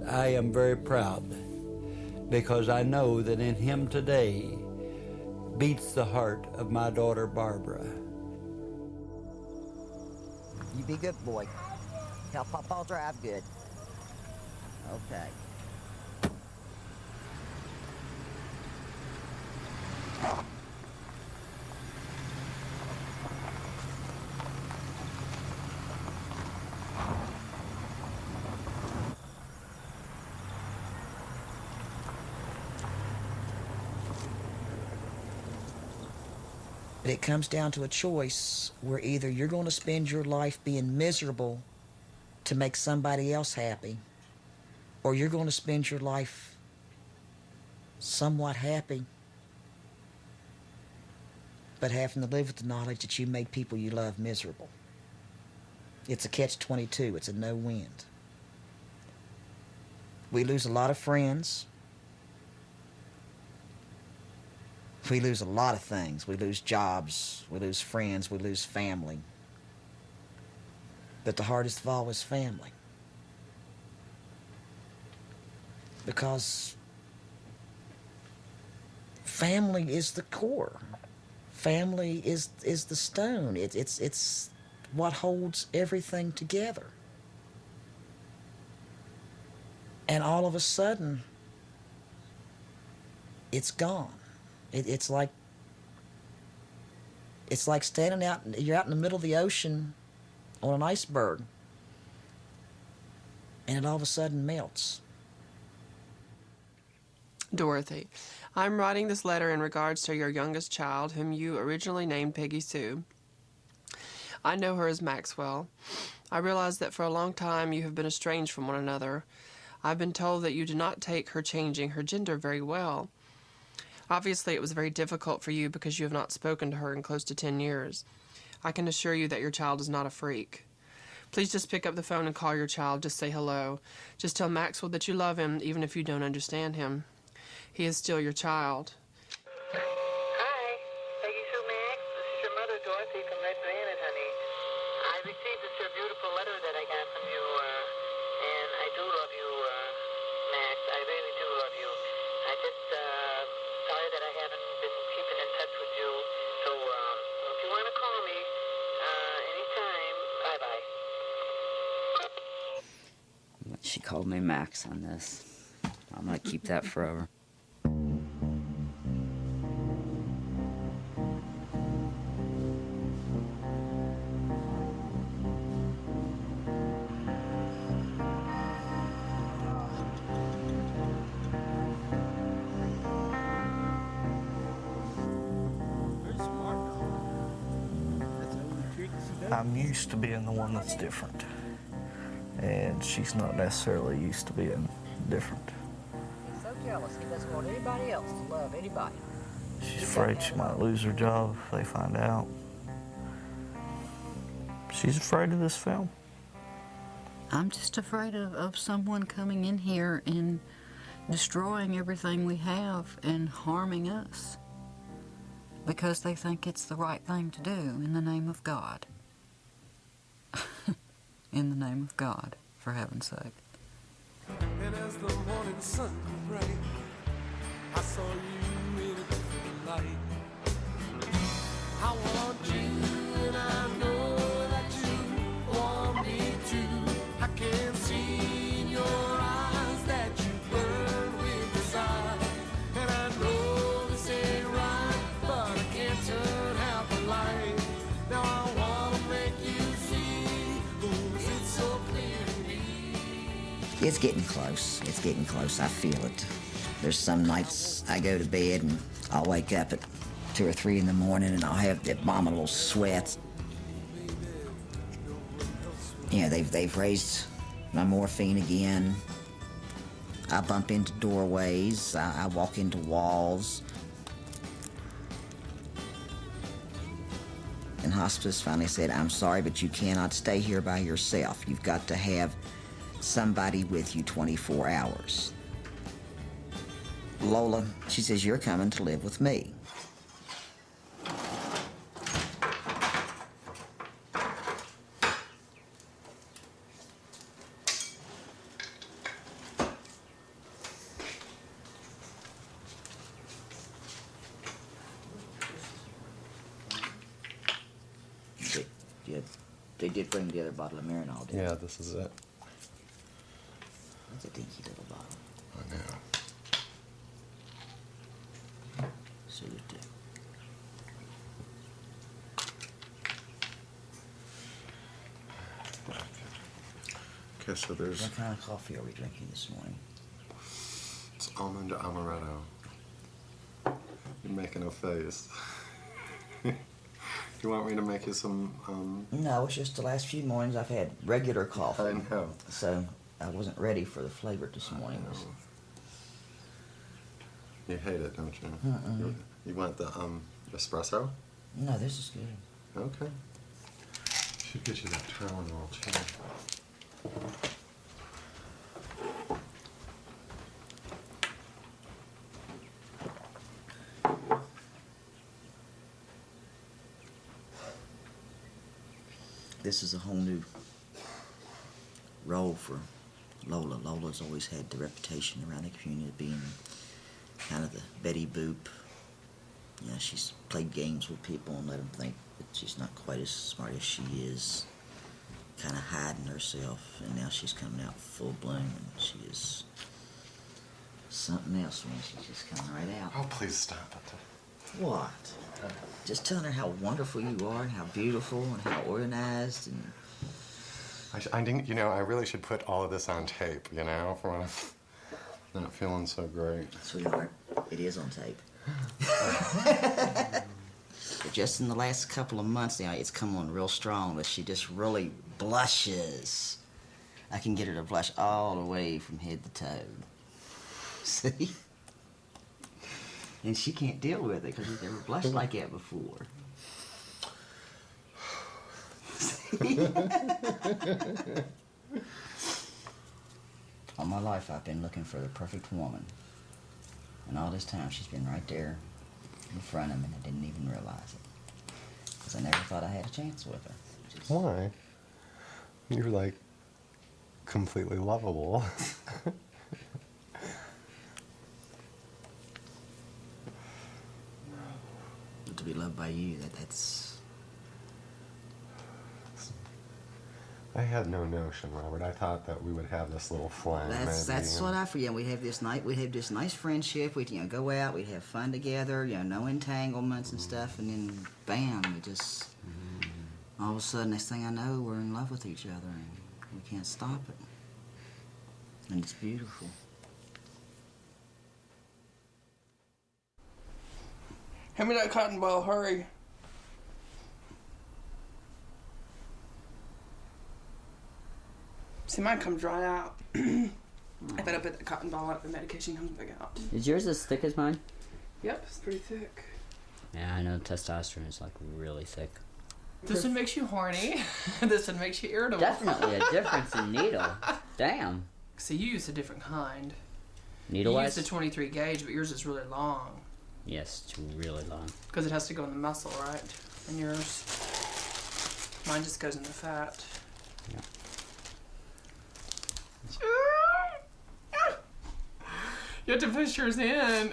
I am very proud because I know that in him today beats the heart of my daughter Barbara. You be good boy. Help Papa drive good. Okay. But it comes down to a choice where either you're going to spend your life being miserable to make somebody else happy, or you're going to spend your life somewhat happy, but having to live with the knowledge that you made people you love miserable. It's a catch-22. It's a no-win. We lose a lot of friends. We lose a lot of things. We lose jobs, we lose friends, we lose family. But the hardest of all is family. Because family is the core. family is the stone. It's what holds everything together. And all of a sudden, it's gone. It's like standing out. You're out in the middle of the ocean on an iceberg, and it all of a sudden melts. Dorothy, I'm writing this letter in regards to your youngest child, whom you originally named Peggy Sue. I know her as Maxwell. I realize that for a long time you have been estranged from one another. I've been told that you do not take her changing her gender very well. Obviously, it was very difficult for you because you have not spoken to her in close to 10 years. I can assure you that your child is not a freak. Please just pick up the phone and call your child. Just say hello. Just tell Maxwell that you love him, even if you don't understand him. He is still your child. Hi, Peggy Sue Max. This is your mother, Dorothy, from Red Granite, honey. I received this your beautiful letter that I got from you, and I do love you, Max. I really do love you. I just, sorry that I haven't been keeping in touch with you. So, if you want to call me, anytime, bye-bye. She called me Max on this. I'm gonna keep that forever. I'm used to being the one that's different, and she's not necessarily used to being different. He's so jealous. He doesn't want anybody else to love anybody. She's afraid she might lose her job if they find out. She's afraid of this film. I'm just afraid of someone coming in here and destroying everything we have and harming us because they think it's the right thing to do in the name of God. In the name of God, for heaven's sake. And as the morning sun grew bright, I saw you in a different light. I want you, and I know that you want me too. I can see in your eyes that you burn with desire. And I know this ain't right, but I can't turn out the light. Now I want to make you see, 'cause it's so clear to me. It's getting close. It's getting close. I feel it. There's some nights I go to bed and I'll wake up at 2 or 3 in the morning and I'll have the abominable sweats. You know, they've raised my morphine again. I bump into doorways. I walk into walls. And hospice finally said, "I'm sorry, but you cannot stay here by yourself. You've got to have somebody with you 24 hours. Lola, she says, you're coming to live with me." They did bring the other bottle of Marinol, didn't they? Yeah, this is it. That's a dinky little bottle. I know. Salute. Okay, so there's... What kind of coffee are we drinking this morning? It's almond amaretto. You're making a face. You want me to make you some, No, it's just the last few mornings I've had regular coffee. I know. So I wasn't ready for the flavor this morning. You hate it, don't you? Mm-mm. You want the espresso? No, this is good. Okay. Should get you that Tylenol too. This is a whole new role for Lola. Lola's always had the reputation around the community of being kind of the Betty Boop, You know, she's played games with people and let them think that she's not quite as smart as she is, kind of hiding herself, and now she's coming out full bloom, and she is something else when she's just coming right out. Oh, please stop it. What? Just telling her how wonderful you are and how beautiful and how organized and... I didn't, you know, I really should put all of this on tape, you know, for when I'm not feeling so great. Sweetheart, it is on tape. Just in the last couple of months now, it's come on real strong that she just really blushes. I can get her to blush all the way from head to toe. See? And she can't deal with it because she's never blushed like that before. All my life I've been looking for the perfect woman. And all this time she's been right there in front of me and I didn't even realize it. Because I never thought I had a chance with her. Why? You're like completely lovable. To be loved by you, that's... I had no notion, Robert. I thought that we would have this little fling. That's what I forget. We'd have this nice friendship. We'd go out. We'd have fun together. No entanglements and stuff. And then bam, it just all of a sudden, next thing I know, we're in love with each other, and we can't stop it. And it's beautiful. Hand me that cotton ball, hurry. See, mine comes right out. If I don't put that cotton ball out, the medication comes back out. Is yours as thick as mine? Yep, it's pretty thick. Yeah, I know testosterone is like really thick. This one makes you horny. This one makes you irritable. Definitely a difference in needle. Damn. See, you use a different kind. Needle-wise? You use the 23 gauge, but yours is really long. Yes, it's really long. Because it has to go in the muscle, right? And yours, mine just goes in the fat. Yeah. You have to push yours in.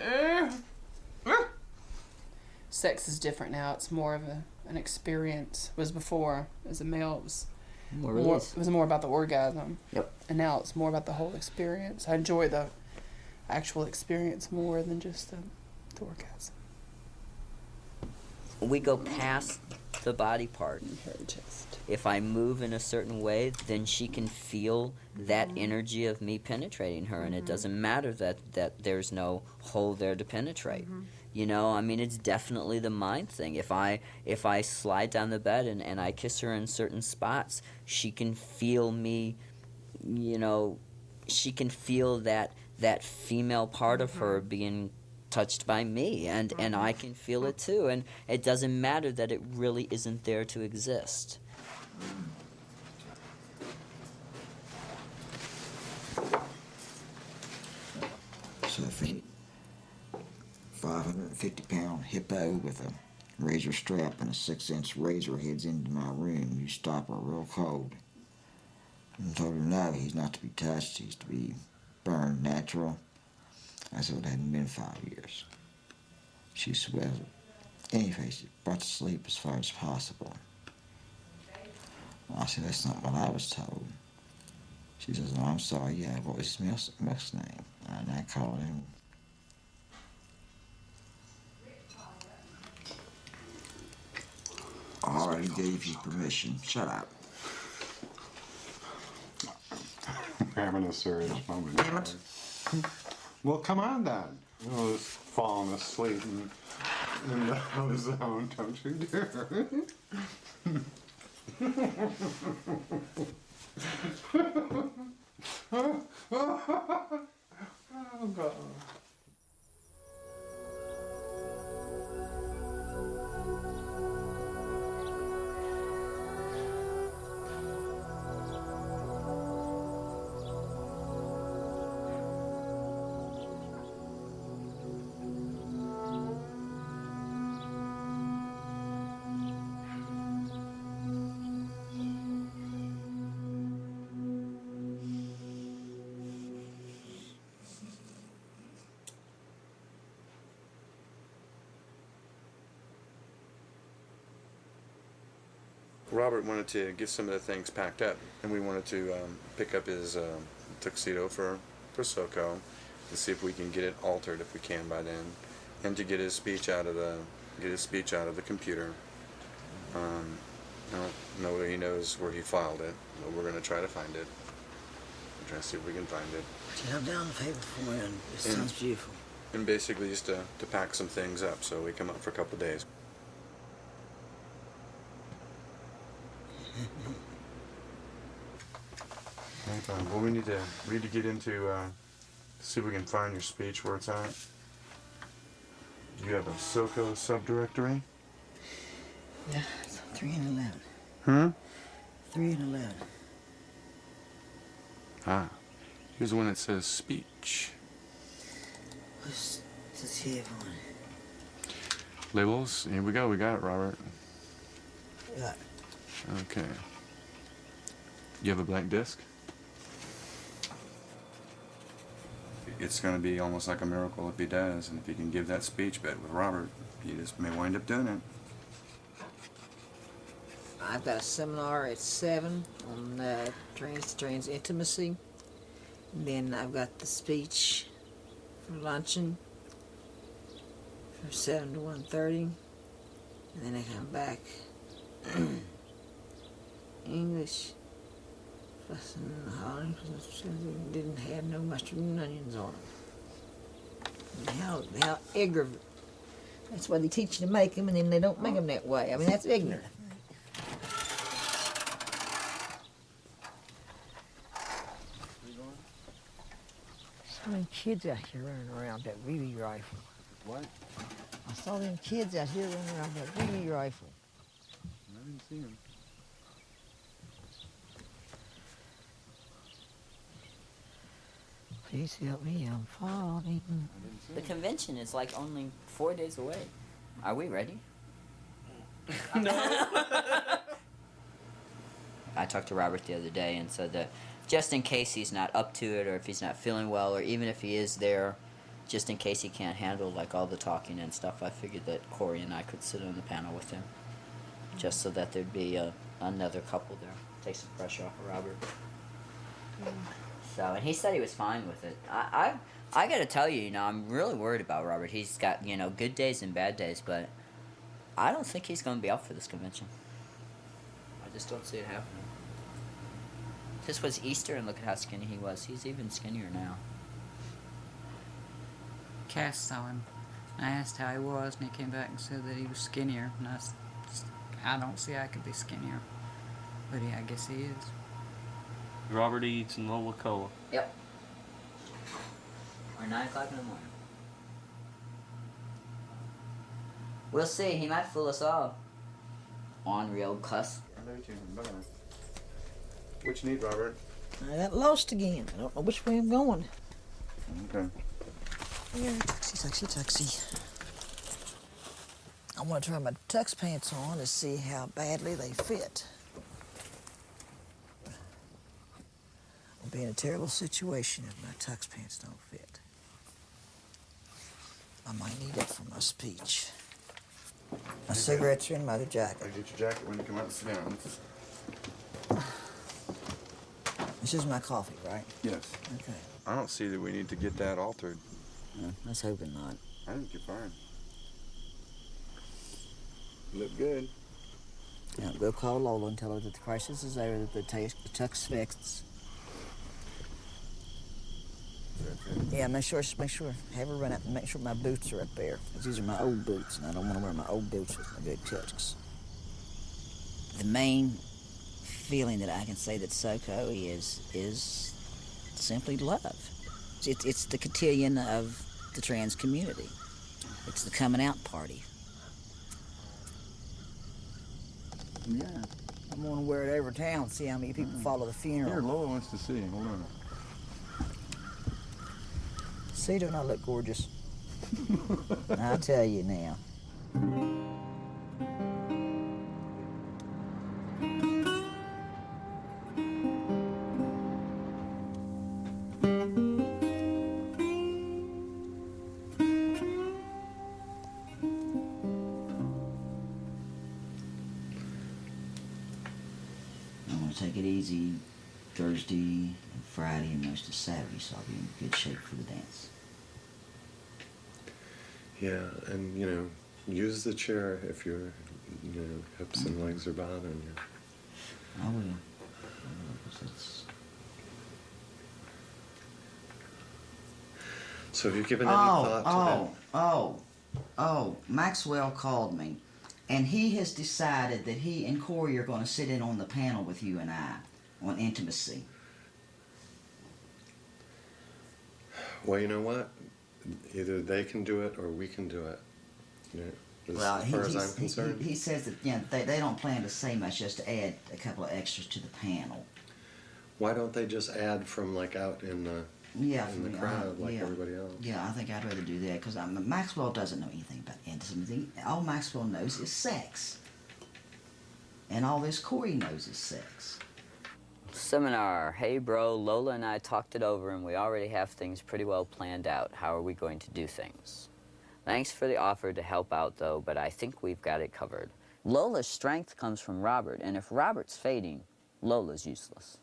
Sex is different now. It's more of an experience. It was before, as a male, it was more about the orgasm. Yep. And now it's more about the whole experience. I enjoy the actual experience more than just the orgasm. We go past the body part. If I move in a certain way, then she can feel that energy of me penetrating her, and it doesn't matter that there's no hole there to penetrate. You know, I mean, it's definitely the mind thing. If I slide down the bed and I kiss her in certain spots, she can feel me, you know, she can feel that female part of her being touched by me, and I can feel it too, and it doesn't matter that it really isn't there to exist. So if any 550-pound hippo with a razor strap and a 6-inch razor heads into my room, you stop her real cold. And told her no, he's not to be touched, he's to be burned natural. I said it hadn't been 5 years. She said, well, anyway, she brought to sleep as far as possible. I said, that's not what I was told. She says, oh, I'm sorry, yeah, what was his milk's name? And I called him. I already gave you permission. Shut up. I'm having a serious moment. Damn it. Well, come on then. I was falling asleep in the ozone, don't you dare. Oh, God. Robert wanted to get some of the things packed up, and we wanted to pick up his tuxedo for Soko to see if we can get it altered if we can by then, and to get his speech out of the computer. I don't know that he knows where he filed it, but we're going to try to find it. We're trying to see if we can find it. Have down the paper for me, and it sounds beautiful. And basically just to pack some things up so we come up for a couple of days. Well, we need to get into see if we can find your speech where it's at. Do you have a Soko subdirectory? Yeah, it's 3 and 11. Huh? 3 and 11. Ah, here's the one that says speech. What's this here one? Labels. Here we go. We got it, Robert. Yeah. Okay. You have a blank disc? It's going to be almost like a miracle if he does, and if he can give that speech, but with Robert, he just may wind up doing it. I've got a seminar at 7 on trans intimacy. And then I've got the speech for luncheon from 7 to 1:30. And then I come back. English. Fussing and hollering because it didn't have no mustard and onions on them. And how ignorant. That's why they teach you to make them, and then they don't make them that way. I mean, that's ignorant. So many kids out here running around that BB rifle. What? I saw them kids out here running around that BB rifle. I didn't see him. Please help me, I'm falling. The convention is like only 4 days away. Are we ready? No. I talked to Robert the other day and said that just in case he's not up to it, or if he's not feeling well, or even if he is there, just in case he can't handle like all the talking and stuff, I figured that Corey and I could sit on the panel with him, just so that there'd be another couple there. Take some pressure off of Robert. So, and he said he was fine with it. I got to tell you, I'm really worried about Robert. He's got, good days and bad days, but I don't think he's going to be up for this convention. I just don't see it happening. This was Easter, and look at how skinny he was. He's even skinnier now. Cass saw him. I asked how he was, and he came back and said that he was skinnier. And I don't see I could be skinnier. But I guess he is. Robert Eads and Lola Cola. Yep. Or 9 o'clock in the morning. We'll see. He might fool us all. On real cuss. What you need, Robert? I got lost again. I don't know which way I'm going. Okay. Here, tuxie. I want to try my tux pants on to see how badly they fit. I'll be in a terrible situation if my tux pants don't fit. I might need it for my speech. My cigarettes are in my other jacket. I'll get your jacket when you come out and sit down. This is my coffee, right? Yes. Okay. I don't see that we need to get that altered. Let's hope not. I think you're fine. You look good. Now, go call Lola and tell her that the crisis is over, that the tux fixed. Yeah, make sure. Have her run out and make sure my boots are up there. 'Cause these are my old boots, and I don't want to wear my old boots with my good tux. The main feeling that I can say that Soko is simply love. It's the cotillion of the trans community. It's the coming out party. Yeah. I'm gonna wear it over town and see how many people follow the funeral. Here, Lola wants to see. Hold on. See, don't I look gorgeous? I'll tell you now. Wednesday, Thursday, and Friday, and most of Saturday, so I'll be in good shape for the dance. Yeah, and you know, use the chair if your hips and legs are bothering you. I will. 'Cause it's... So have you given any thought to that? Maxwell called me, and he has decided that he and Corey are going to sit in on the panel with you and I on intimacy. Well, you know what? Either they can do it or we can do it. You know, as far as I'm concerned. He says that they don't plan to say much, just to add a couple of extras to the panel. Why don't they just add from like out in the crowd like everybody else? Yeah, I think I'd rather do that because Maxwell doesn't know anything about intimacy. All Maxwell knows is sex, and all this Corey knows is sex. Seminar. Hey bro, Lola and I talked it over and we already have things pretty well planned out. How are we going to do things? Thanks for the offer to help out though, but I think we've got it covered. Lola's strength comes from Robert, and if Robert's fading, Lola's useless.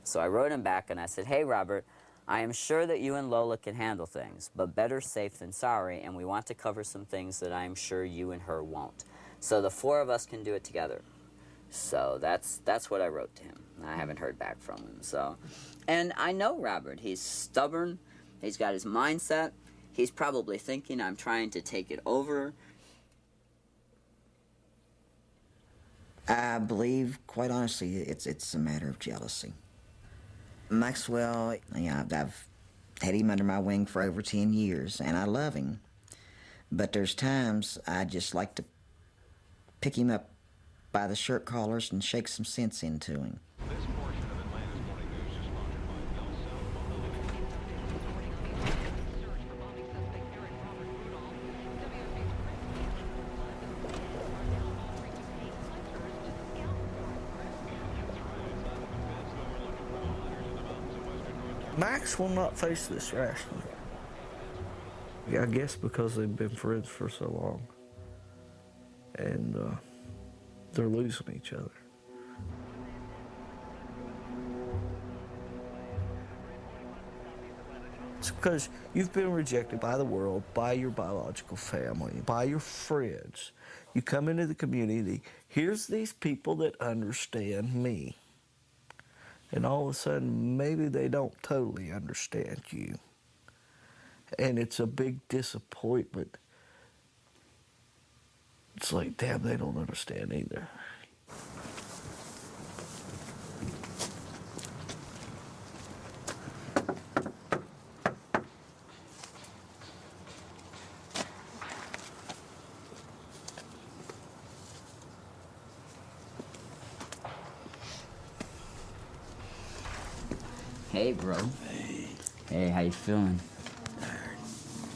So I wrote him back and I said, hey Robert, I am sure that you and Lola can handle things, but better safe than sorry, and we want to cover some things that I am sure you and her won't. So the four of us can do it together. So that's what I wrote to him. I haven't heard back from him. So, and I know Robert. He's stubborn. He's got his mindset. He's probably thinking I'm trying to take it over. I believe, quite honestly, it's a matter of jealousy. Maxwell, I've had him under my wing for over 10 years, and I love him. But there's times I just like to pick him up by the shirt collars and shake some sense into him. Max will not face this rationally. I guess because they've been friends for so long. And they're losing each other. It's because you've been rejected by the world, by your biological family, by your friends. You come into the community, here's these people that understand me. And all of a sudden, maybe they don't totally understand you. And it's a big disappointment. It's like, damn, they don't understand either. Hey, bro. Hey, how you feeling?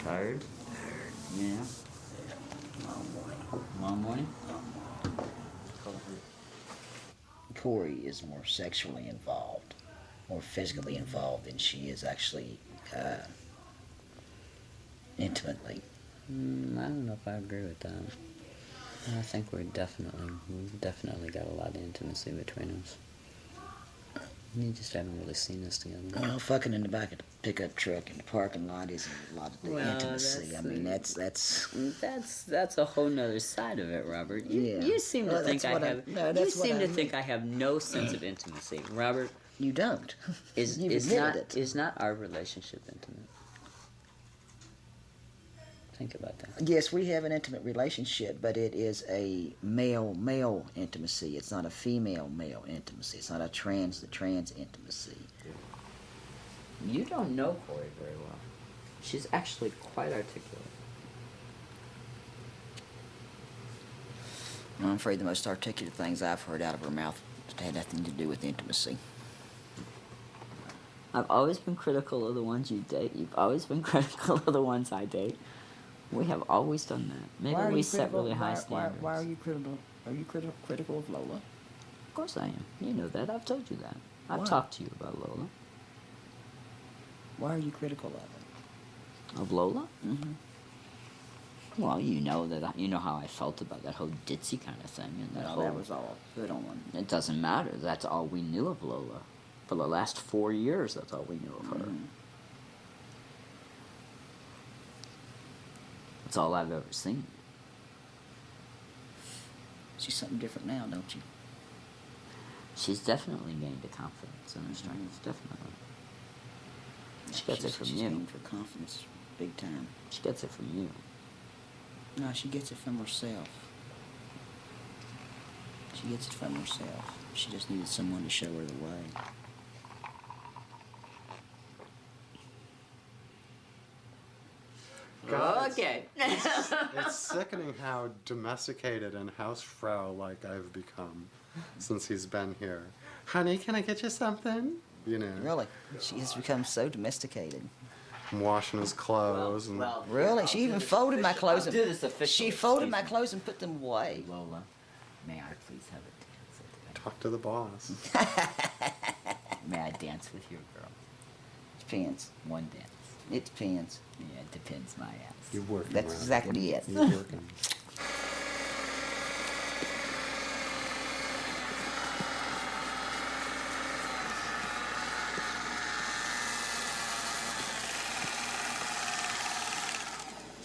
Tired? Yeah. Long morning? Corey is more sexually involved, more physically involved than she is actually intimately. I don't know if I agree with that. I think we've definitely got a lot of intimacy between us. You just haven't really seen us together. Well, fucking in the back of the pickup truck in the parking lot isn't a lot of intimacy. I mean, that's a whole nother side of it, Robert. You seem to think I have no sense of intimacy, Robert. You don't. Is not our relationship intimate? Think about that. Yes, we have an intimate relationship, but it is a male-male intimacy. It's not a female-male intimacy. It's not a trans intimacy. You don't know Corey very well. She's actually quite articulate. I'm afraid the most articulate things I've heard out of her mouth had nothing to do with intimacy. I've always been critical of the ones you date. You've always been critical of the ones I date. We have always done that. Maybe we set really high standards. Why are you critical? Are you critical of Lola? Of course I am. You know that. I've told you that. I've talked to you about Lola. Why are you critical of it? Of Lola? Mm-hmm. Well, you know you know how I felt about that whole ditzy kind of thing, and That was all put on. It doesn't matter. That's all we knew of Lola. For the last 4 years, that's all we knew of her. That's all I've ever seen. She's something different now, don't you? She's definitely gained a confidence in her strength, definitely. She gets it from she's you. gained her confidence big time. She gets it from you. No, she gets it from herself. She gets it from herself. She just needed someone to show her the way. God, Okay. It's sickening how domesticated and housefrau-like I've become since he's been here. Honey, can I get you something? You know. Really? She has become so domesticated. I'm washing his clothes and. Really? She even folded my clothes. I'll do this officially. She folded my clothes and put them away. Lola, may I please have a dance? Talk to the boss. May I dance with your girl? Depends. One dance. It depends. Yeah, it depends my ass. You're working. That's around. exactly it. You're working.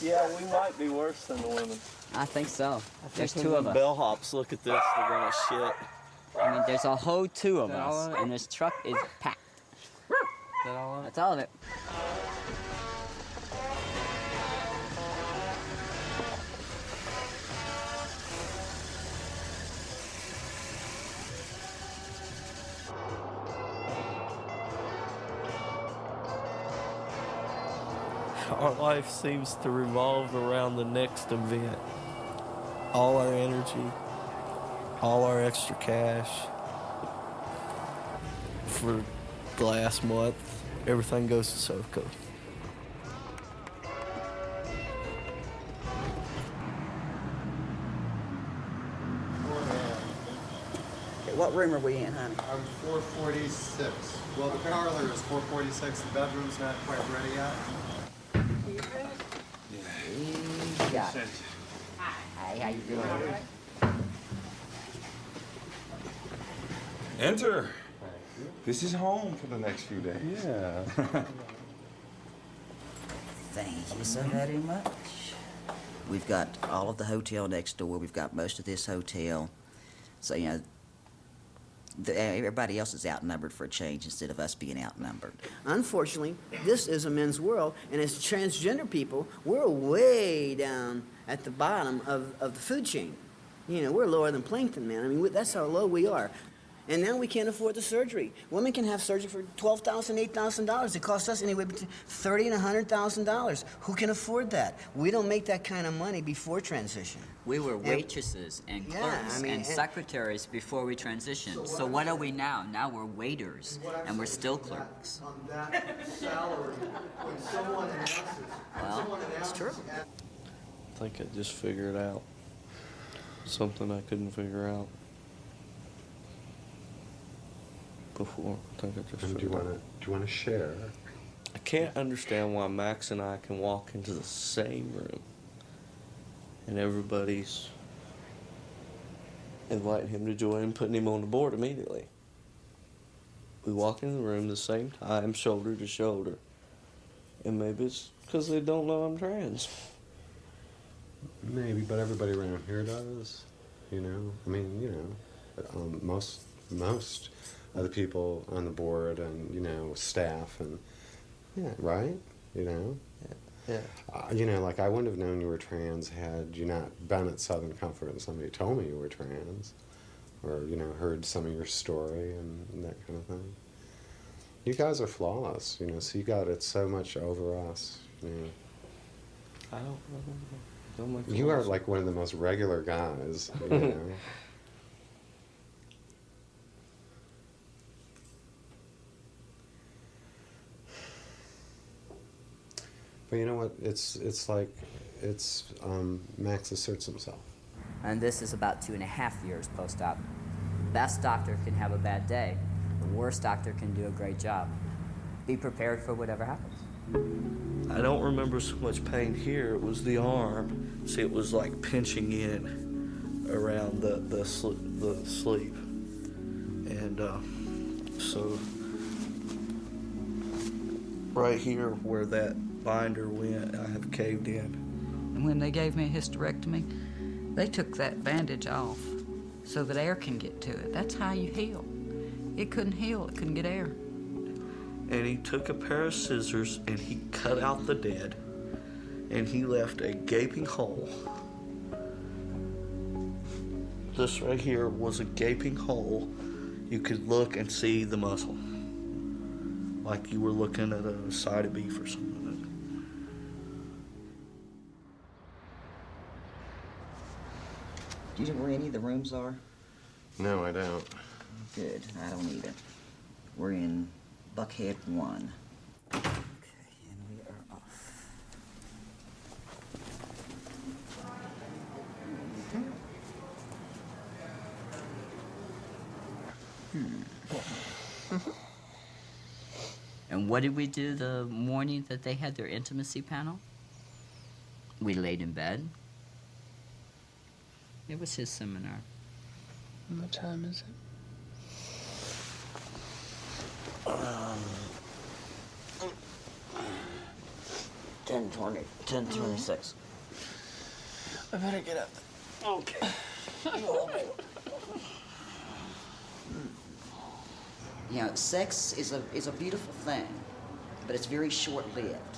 Yeah, we might be worse than the women. I think so. There's When two the of us. bellhops look at this, they're gonna shit. I mean, there's a whole two of Is that all us, of it? and this truck is packed. Is that all right? That's all of it. Our life seems to revolve around the next event. All our energy, all our extra cash. For the last month, everything goes to SoCo. What room are we in, honey? I'm 446. Well, the parlor is 446. The bedroom's not quite ready yet. Got it. Hi, how you doing? Enter. This is home for the next few days. Yeah. Thank you so very much. We've got all of the hotel next door. We've got most of this hotel. So, you know, everybody else is outnumbered for a change instead of us being outnumbered. Unfortunately, this is a men's world, and as transgender people, we're way down at the bottom of the food chain. You know, we're lower than plankton, man. I mean, that's how low we are. And now we can't afford the surgery. Women can have surgery for $12,000, $8,000. It costs us anywhere between $30,000 and $100,000. Who can afford that? We don't make that kind of money before transition. We were waitresses and clerks and secretaries before we transitioned. So what are we now? Now we're waiters, and we're still clerks. On that salary, when someone announces, Well, it's true. I think I just figured out something I couldn't figure out before. I think I just Do you want to share? I can't understand why Max and I can walk into the same room and everybody's inviting him to join and putting him on the board immediately. We walk in the room the same time, shoulder to shoulder. And maybe it's because they don't know I'm trans. Maybe, but everybody around here does. You know, I mean, you know, most of the people on the board and staff and right, Yeah. You know, like I wouldn't have known you were trans had you not been at Southern Comfort and somebody told me you were trans, or heard some of your story and that kind of thing. You guys are flawless, so you got it so much over us. I don't know. You are like one of the most regular guys, you know. But you know what? It's like Max asserts himself. And this is about 2.5 years post-op. Best doctor can have a bad day. The worst doctor can do a great job. Be prepared for whatever happens. I don't remember so much pain here. It was the arm. See, it was like pinching in around the sleeve. And so right here where that binder went, I have caved in. And when they gave me a hysterectomy, they took that bandage off so that air can get to it. That's how you heal. It couldn't heal, it couldn't get air. And he took a pair of scissors and he cut out the dead, and he left a gaping hole. This right here was a gaping hole. You could look and see the muscle, like you were looking at a side of beef or something. Do you know where any of the rooms are? No, I don't. Good, I don't either. We're in Buckhead 1. Okay, and we are off. And what did we do the morning that they had their intimacy panel? We laid in bed. It was his seminar. What time is it? 10:26. I better get up. Okay. You know, sex is a beautiful thing, but it's very short-lived.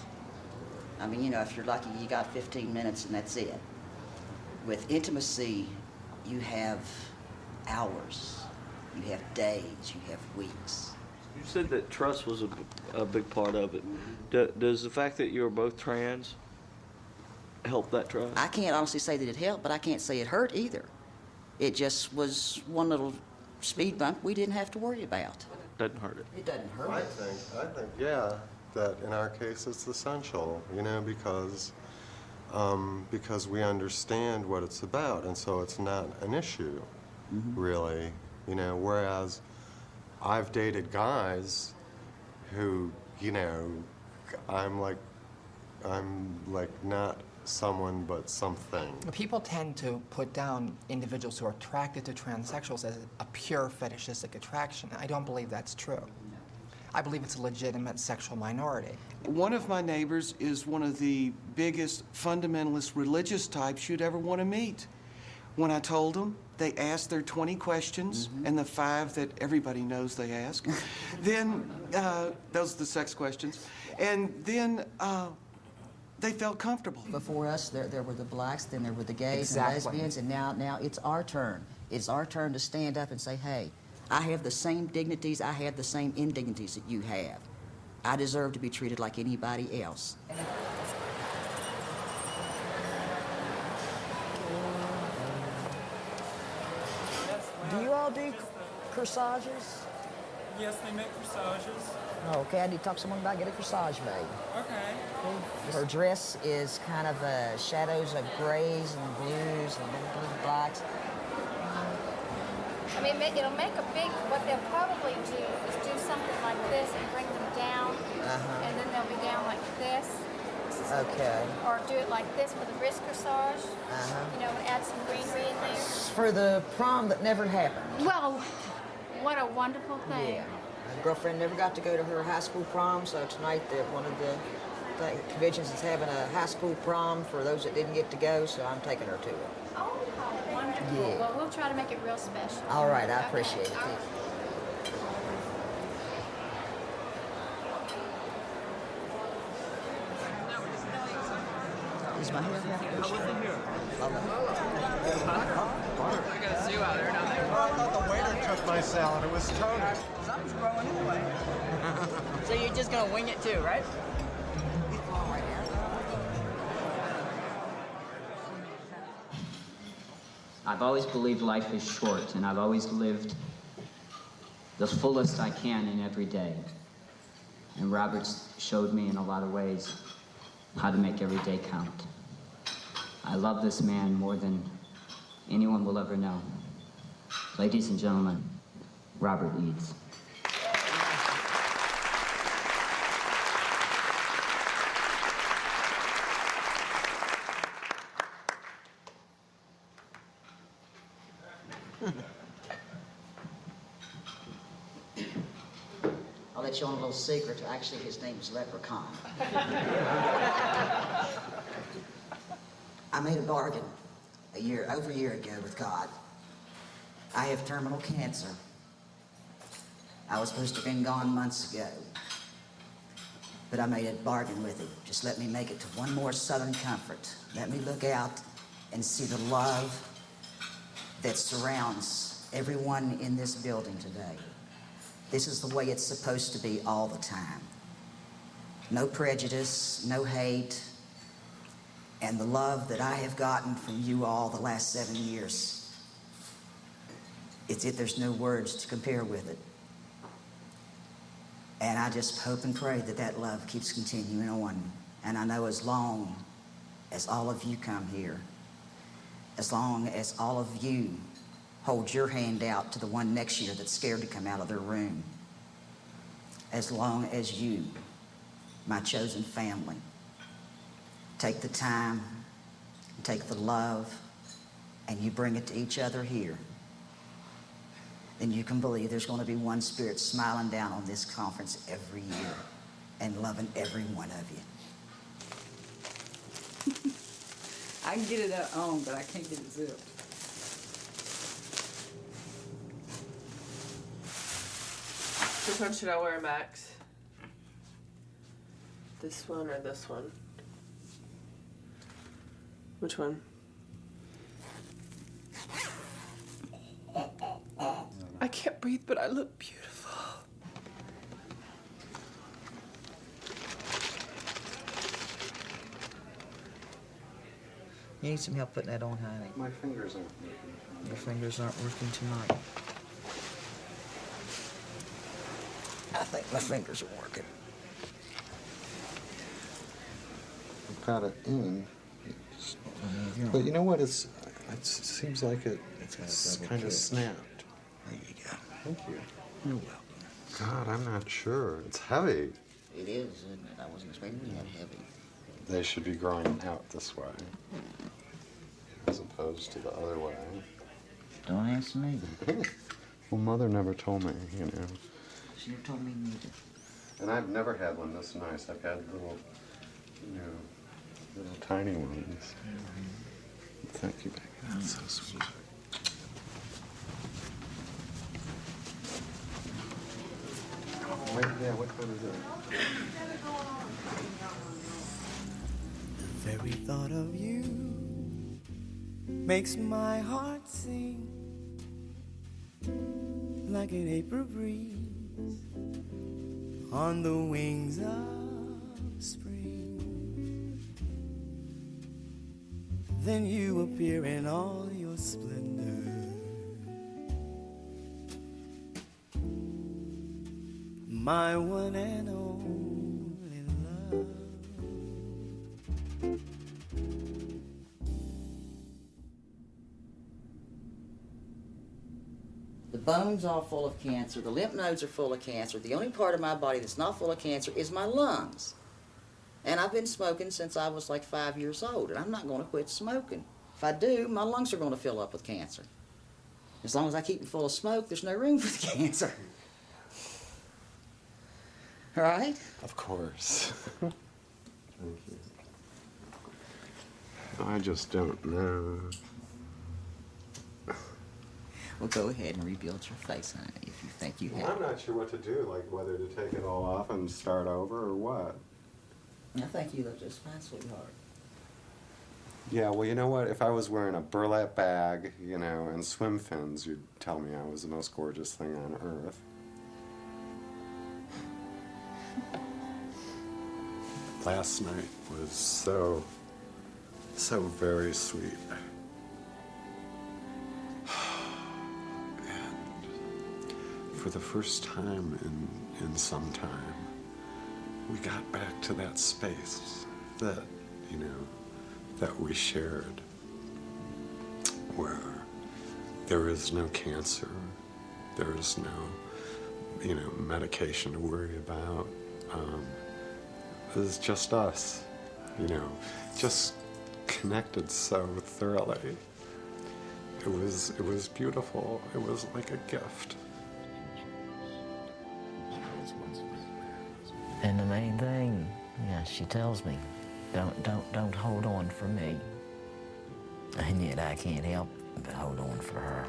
I mean, you know, if you're lucky, you got 15 minutes and that's it. With intimacy, you have hours, you have days, you have weeks. You said that trust was a big part of it. Does the fact that you're both trans help that trust? I can't honestly say that it helped, but I can't say it hurt either. It just was one little speed bump we didn't have to worry about. Doesn't hurt it. It doesn't hurt I it. think, yeah, that in our case it's essential, you know, because we understand what it's about, and so it's not an issue, really, you know, whereas I've dated guys who, you know, I'm like not someone but something. People tend to put down individuals who are attracted to transsexuals as a pure fetishistic attraction. I don't believe that's true. I believe it's a legitimate sexual minority. One of my neighbors is one of the biggest fundamentalist religious types you'd ever want to meet. When I told them, they asked their 20 questions, and the 5 that everybody knows they ask. Then, those are the sex questions. And then, they felt comfortable. Before us, there were the blacks, then there were the gays Exactly. and lesbians, and now it's our turn. It's our turn to stand up and say, hey, I have the same dignities, I have the same indignities that you have. I deserve to be treated like anybody else. Do you all do corsages? Yes, they make corsages. Oh, okay, I need to talk to someone about getting a corsage made. Okay. Her dress is kind of shadows of grays and blues and blacks. I mean, it'll make a big, what they'll probably do is do something like this and bring them down, and then they'll be down like this. Okay. Or do it like this with a wrist corsage, you know, and add some greenery in there. For the prom that never happened. Well, what a wonderful thing. Yeah. My girlfriend never got to go to her high school prom, so tonight one of the conventions is having a high school prom for those that didn't get to go, so I'm taking her to it. Oh, how wonderful. Yeah. Well, we'll try to make it real special. All right, I appreciate it. All right. Is my hair here? I wasn't here. We got a zoo out there, don't they? I thought the waiter took my salad. It was Tony. Something's growing anyway. So you're just gonna wing it too, right? I've always believed life is short, and I've always lived the fullest I can in every day. And Robert's showed me in a lot of ways how to make every day count. I love this man more than anyone will ever know. Ladies and gentlemen, Robert Eads. I'll let you on a little secret. Actually, his name's Leprechaun. I made a bargain over a year ago with God. I have terminal cancer. I was supposed to have been gone months ago. But I made a bargain with him. Just let me make it to one more Southern comfort. Let me look out and see the love that surrounds everyone in this building today. This is the way it's supposed to be all the time. No prejudice, no hate, and the love that I have gotten from you all the last 7 years. There's no words to compare with it. And I just hope and pray that that love keeps continuing on. And I know as long as all of you come here, as long as all of you hold your hand out to the one next year that's scared to come out of their room, as long as you, my chosen family, take the time, take the love, and you bring it to each other here, then you can believe there's going to be one Spirit smiling down on this conference every year and loving every one of you. I can get it on, but I can't get it zipped. Which one should I wear, Max? This one or this one? Which one? I can't breathe, but I look beautiful. You need some help putting that on, honey. My fingers aren't working. Your fingers aren't working tonight. I think my fingers are working. I've got it in. But you know what? It seems like it's kind of snapped. There you go. Thank you. You're welcome. God, I'm not sure. It's heavy. It is, isn't it? I wasn't expecting it that heavy. They should be growing out this way, as opposed to the other way. Don't ask me. Well, Mother never told me, you know. She never told me neither. And I've never had one this nice. I've had little, little tiny ones. Thank you, baby. That's so sweet. Wait, yeah, what is it? The very thought of you makes my heart sing like an April breeze on the wings of spring. Then you appear in all your splendor, my one and only love. The bones are full of cancer. The lymph nodes are full of cancer. The only part of my body that's not full of cancer is my lungs. And I've been smoking since I was like 5 years old, and I'm not going to quit smoking. If I do, my lungs are going to fill up with cancer. As long as I keep them full of smoke, there's no room for the cancer. Right? Of course. Thank you. I just don't know. Well, go ahead and rebuild your face, honey, if you think you Well, have. I'm not sure what to do, like whether to take it all off and start over or what. I think you look just fine, sweetheart. Yeah, well, you know what? If I was wearing a burlap bag, and swim fins, you'd tell me I was the most gorgeous thing on earth. Last night was so very sweet. And for the first time in some time, we got back to that space that, that we shared, where there is no cancer, there is no, medication to worry about. It was just us, just connected so thoroughly. It was beautiful. It was like a gift. It's once And the main thing, yeah, she tells me, don't hold on for me. And yet I can't help but hold on for her.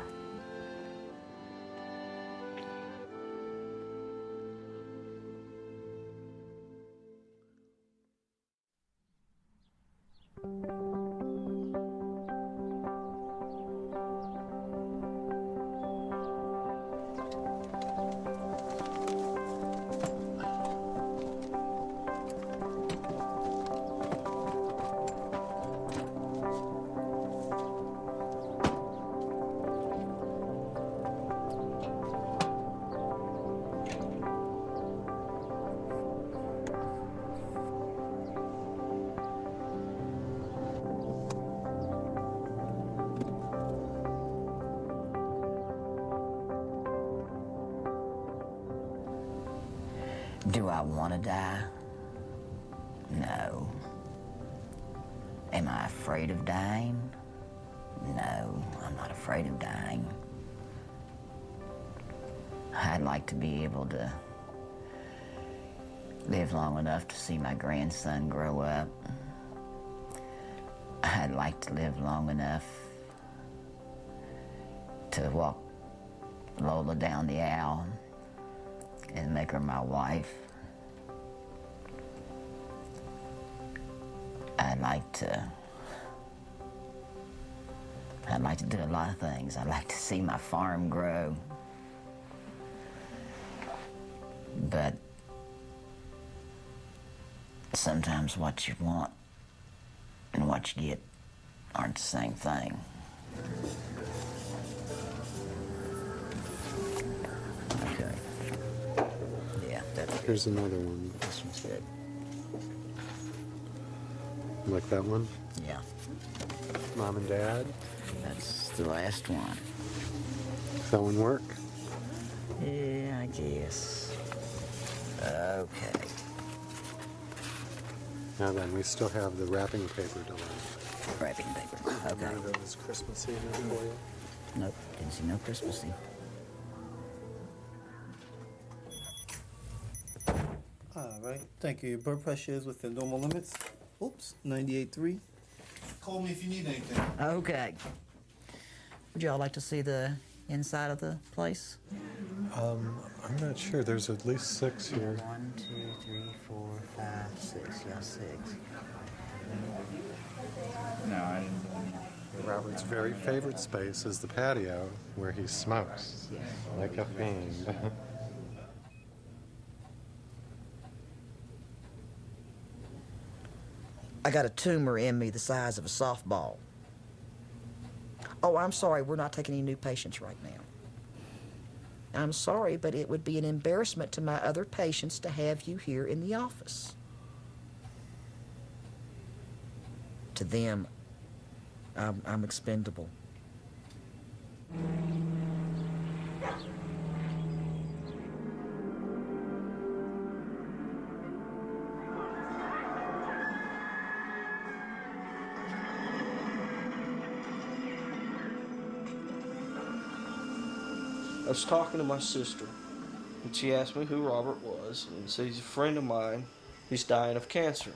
Do I want to die? No. Am I afraid of dying? No, I'm not afraid of dying. I'd like to be able to live long enough to see my grandson grow up. I'd like to live long enough to walk Lola down the aisle and make her my wife. I'd like to do a lot of things. I'd like to see my farm grow. But sometimes what you want and what you get aren't the same thing. Okay. Yeah, that's good. Here's another one. This one's good. Like that one? Yeah. Mom and Dad? That's the last one. Does that one work? Yeah, I guess. Okay. Now then, we still have the wrapping paper to learn. Wrapping paper. Okay. None of it was Christmassy enough for you? Nope, didn't see no Christmassy. All right, thank you. Your blood pressure is within normal limits. Oops, 98.3. Call me if you need anything. Okay. Would y'all like to see the inside of the place? I'm not sure. There's at least 6 here. 1, 2, 3, 4, 5, 6. Yeah, 6. No, I didn't. Robert's very favorite space is the patio where he smokes like a fiend. I got a tumor in me the size of a softball. Oh, I'm sorry, we're not taking any new patients right now. I'm sorry, but it would be an embarrassment to my other patients to have you here in the office. To them, I'm expendable. I was talking to my sister, and she asked me who Robert was, and said he's a friend of mine. He's dying of cancer.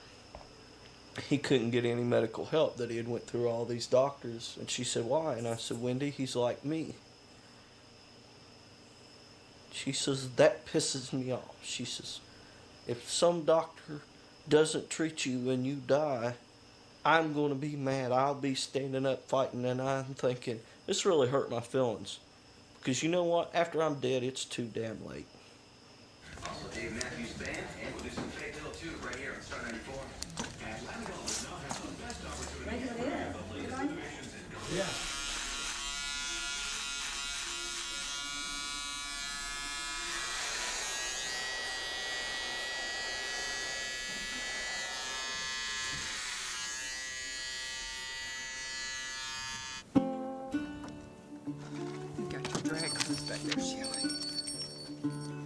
He couldn't get any medical help, that he had went through all these doctors. And she said, why? And I said, Wendy, he's like me. She says, that pisses me off. She says, if some doctor doesn't treat you and you die, I'm going to be mad. I'll be standing up fighting. And I'm thinking, this really hurt my feelings. Because you know what? After I'm dead, it's too damn late. Also, Dave Matthews Band, and we'll do some Fake Hill too, right here on Star 94. Yeah.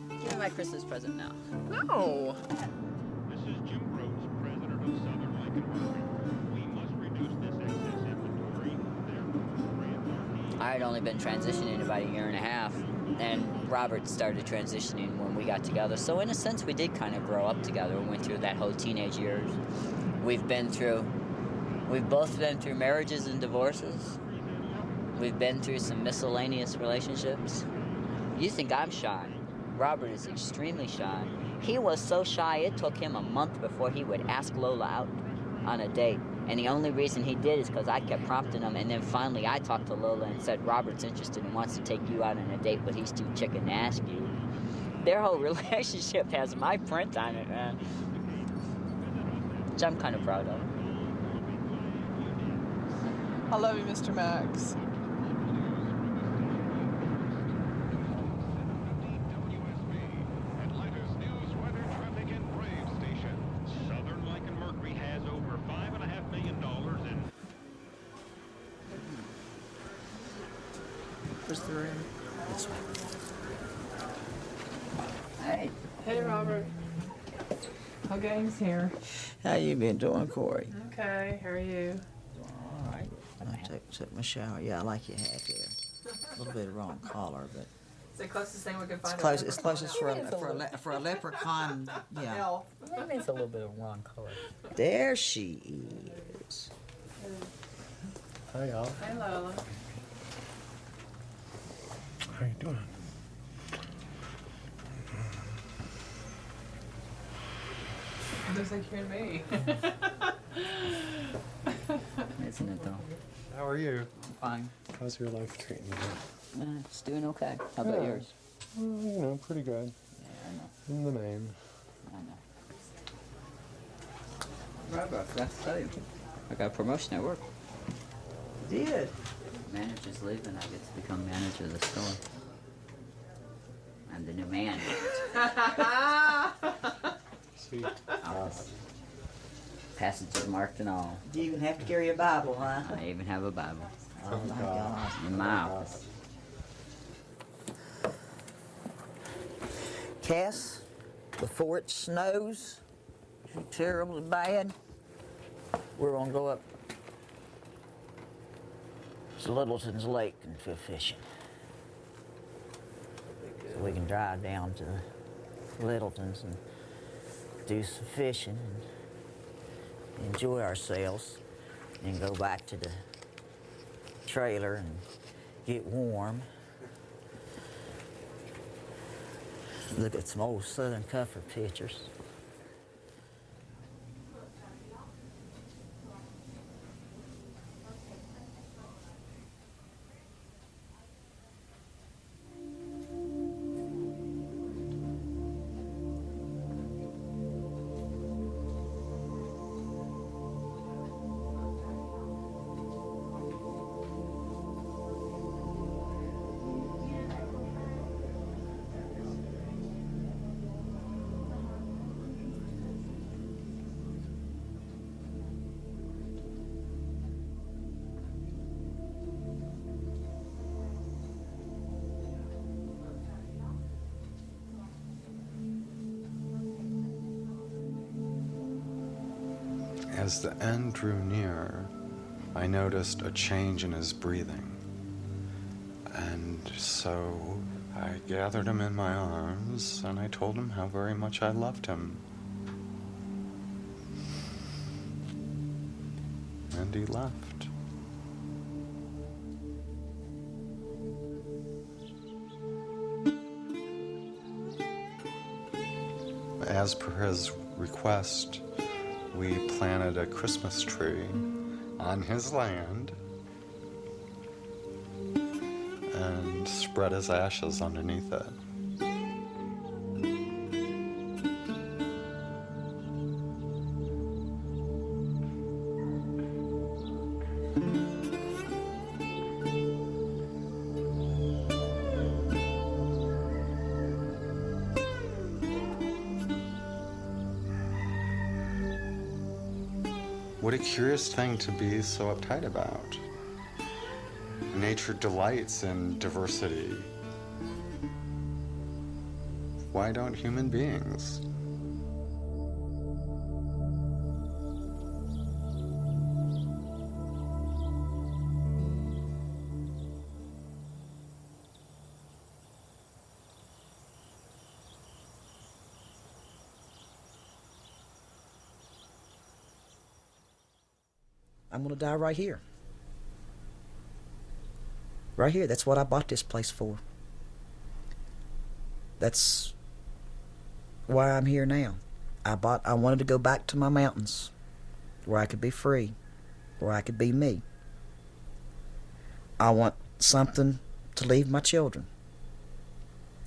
Give me my Christmas present now. No. This is Jim Rhodes, president of Southern Lincoln Roofing. We must reduce this excess inventory. I had only been transitioning about a year and a half. And Robert started transitioning when we got together. So in a sense, we did kind of grow up together. We went through that whole teenage years. We've both been through marriages and divorces. We've been through some miscellaneous relationships. You think I'm shy. Robert is extremely shy. He was so shy, it took him a month before he would ask Lola out on a date. And the only reason he did is because I kept prompting him. And then finally I talked to Lola and said, Robert's interested and wants to take you out on a date, but he's too chicken to ask you. Their whole relationship has my print on it, man. Which I'm kind of proud of. I love you, Mr. Max. Where's the room? This way. Hey. Hey, Robert. How gang's here? How you been doing, Corey? Okay, how are you? All right. I took my shower. Yeah, I like your hat there. A little bit of wrong collar, but It's the closest thing we can find. it's closest for a leprechaun. Yeah. Maybe it's a little bit of wrong color. There she is. Hi, y'all. Hey, Lola. How you doing? Looks like you and me. Isn't it, though? How are you? Fine. How's your life treating you? It's doing okay. How about Yeah. yours? Well, you know, pretty good. Yeah, I know. In the main. I know. Robert, I forgot to tell you. I got a promotion at work. Did? Manager's leaving. I get to become manager of the store. I'm the new man. Sweet. Office. Passages marked and all. Do you even have to carry a Bible, huh? I even have a Bible. Oh my God. In my office. Cass, before it snows terribly bad, we're gonna go up to Littleton's Lake and go fishing. So we can drive down to Littleton's and do some fishing and enjoy ourselves and go back to the trailer and get warm. Look at some old Southern Comfort pictures. As the end drew near, I noticed a change in his breathing. And so I gathered him in my arms and I told him how very much I loved him. And he left. As per his request, we planted a Christmas tree on his land and spread his ashes underneath it. What a curious thing to be so uptight about. Nature delights in diversity. Why don't human beings? I'm going to die right here. Right here. That's what I bought this place for. That's why I'm here now. I wanted to go back to my mountains where I could be free, where I could be me. I want something to leave my children,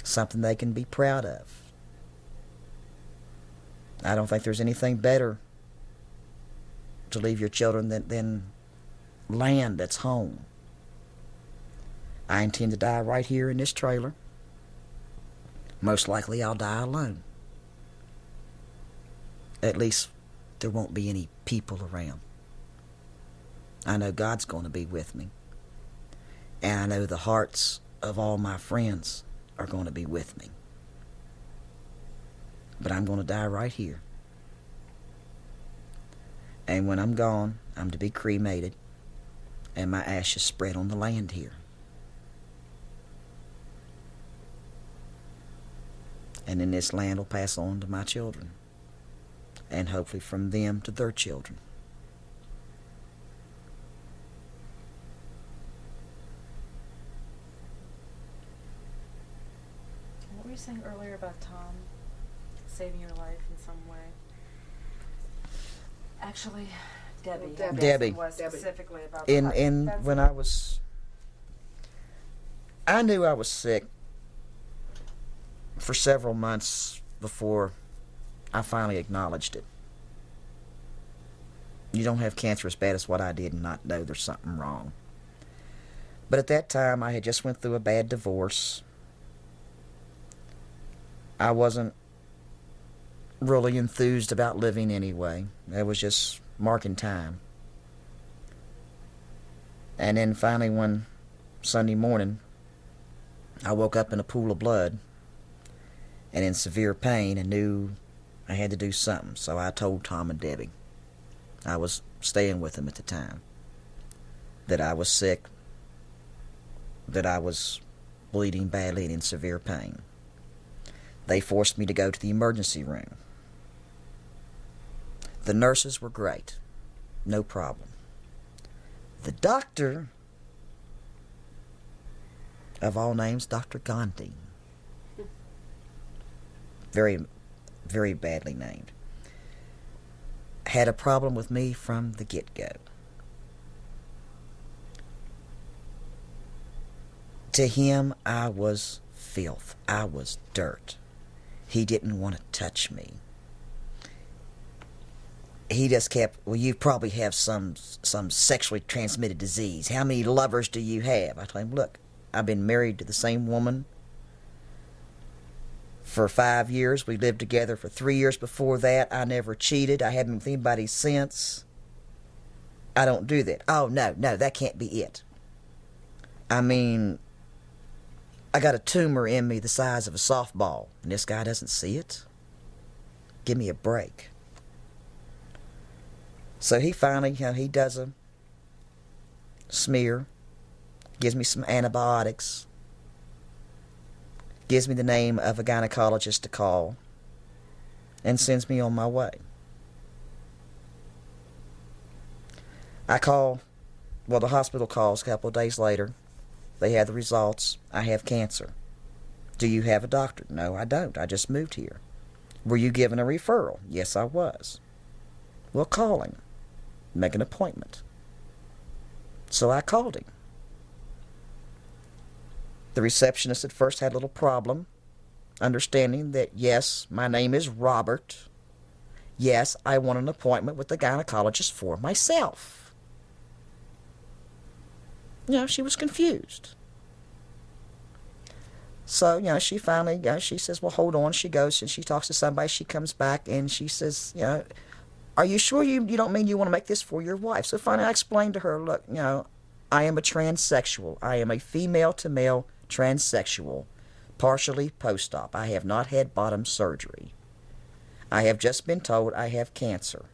something they can be proud of. I don't think there's anything better to leave your children than land that's home. I intend to die right here in this trailer. Most likely I'll die alone. At least there won't be any people around. I know God's going to be with me. And I know the hearts of all my friends are going to be with me. But I'm going to die right here. And when I'm gone, I'm to be cremated and my ashes spread on the land here. And then this land will pass on to my children. And hopefully from them to their children. What were you saying earlier about Tom saving your life in some way? Actually, Debbie was specifically about when I knew I was sick for several months before I finally acknowledged it. You don't have cancer as bad as what I did and not know there's something wrong. But at that time, I had just went through a bad divorce. I wasn't really enthused about living anyway. I was just marking time. And then finally one Sunday morning, I woke up in a pool of blood and in severe pain and knew I had to do something. So I told Tom and Debbie, I was staying with them at the time, that I was sick, that I was bleeding badly and in severe pain. They forced me to go to the emergency room. The nurses were great. No problem. The doctor, of all names, Dr. Gandhi, very, very badly named, had a problem with me from the get-go. To him, I was filth. I was dirt. He didn't want to touch me. He just kept, well, you probably have some sexually transmitted disease. How many lovers do you have? I told him, look, I've been married to the same woman for 5 years. We lived together for 3 years before that. I never cheated. I haven't been with anybody since. I don't do that. Oh, no, that can't be it. I mean, I got a tumor in me the size of a softball, and this guy doesn't see it? Give me a break. So he finally, he does a smear, gives me some antibiotics, gives me the name of a gynecologist to call, and sends me on my way. I call, well, the hospital calls a couple of days later. They have the results. I have cancer. Do you have a doctor? No, I don't. I just moved here. Were you given a referral? Yes, I was. Well, call him. Make an appointment. So I called him. The receptionist at first had a little problem understanding that, yes, my name is Robert. Yes, I want an appointment with the gynecologist for myself. She was confused. So, she finally, she says, well, hold on. She goes and she talks to somebody. She comes back and she says, are you sure you don't mean you want to make this for your wife? So finally I explained to her, look, I am a transsexual. I am a female-to-male transsexual, partially post-op. I have not had bottom surgery. I have just been told I have cancer.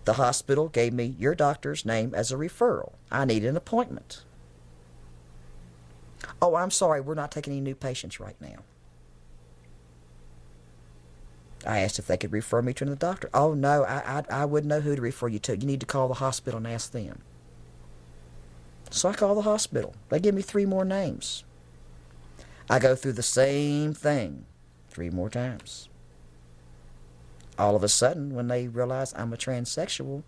The hospital gave me your doctor's name as a referral. I need an appointment. Oh, I'm sorry, we're not taking any new patients right now. I asked if they could refer me to the doctor. Oh, no, I wouldn't know who to refer you to. You need to call the hospital and ask them. So I call the hospital. They give me 3 more names. I go through the same thing 3 more times. All of a sudden, when they realize I'm a transsexual,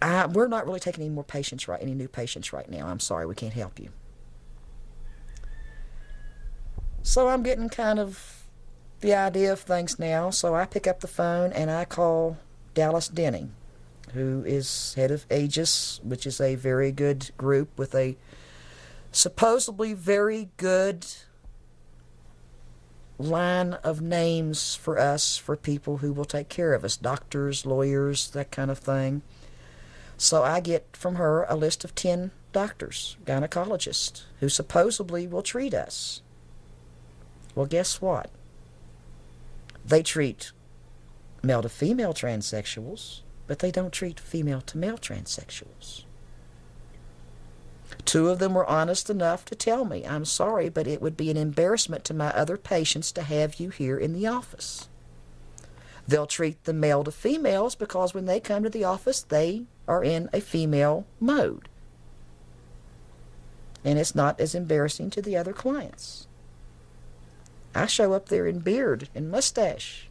we're not really taking any more patients, any new patients right now. I'm sorry, we can't help you. So I'm getting kind of the idea of things now. So I pick up the phone and I call Dallas Denning, who is head of Aegis, which is a very good group with a supposedly very good line of names for us, for people who will take care of us, doctors, lawyers, that kind of thing. So I get from her a list of 10 doctors, gynecologists, who supposedly will treat us. Well, guess what? They treat male to female transsexuals, but they don't treat female to male transsexuals. 2 of them were honest enough to tell me, I'm sorry, but it would be an embarrassment to my other patients to have you here in the office. They'll treat the male to females because when they come to the office, they are in a female mode. And it's not as embarrassing to the other clients. I show up there in beard and mustache.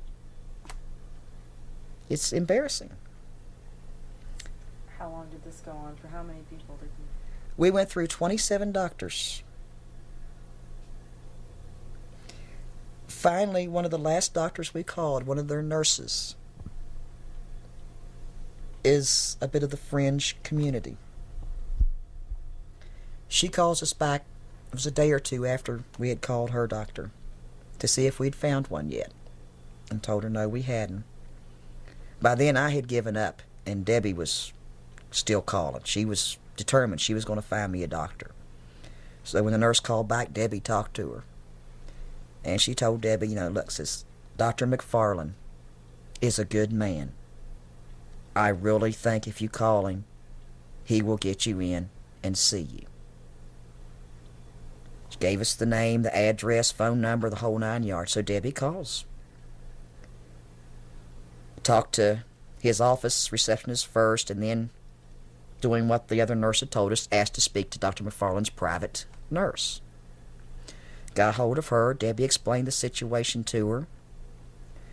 It's embarrassing. How long did this go on? For how many people did you? We went through 27 doctors. Finally, one of the last doctors we called, one of their nurses, is a bit of the fringe community. She calls us back, it was a day or 2 after we had called her doctor, to see if we'd found one yet, and told her no, we hadn't. By then I had given up, and Debbie was still calling. She was determined she was going to find me a doctor. So when the nurse called back, Debbie talked to her. And she told Debbie, look, says, Dr. McFarland is a good man. I really think if you call him, he will get you in and see you. She gave us the name, the address, phone number, the whole 9 yards. So Debbie calls. Talked to his office receptionist first, and then, doing what the other nurse had told us, asked to speak to Dr. McFarland's private nurse. Got hold of her. Debbie explained the situation to her.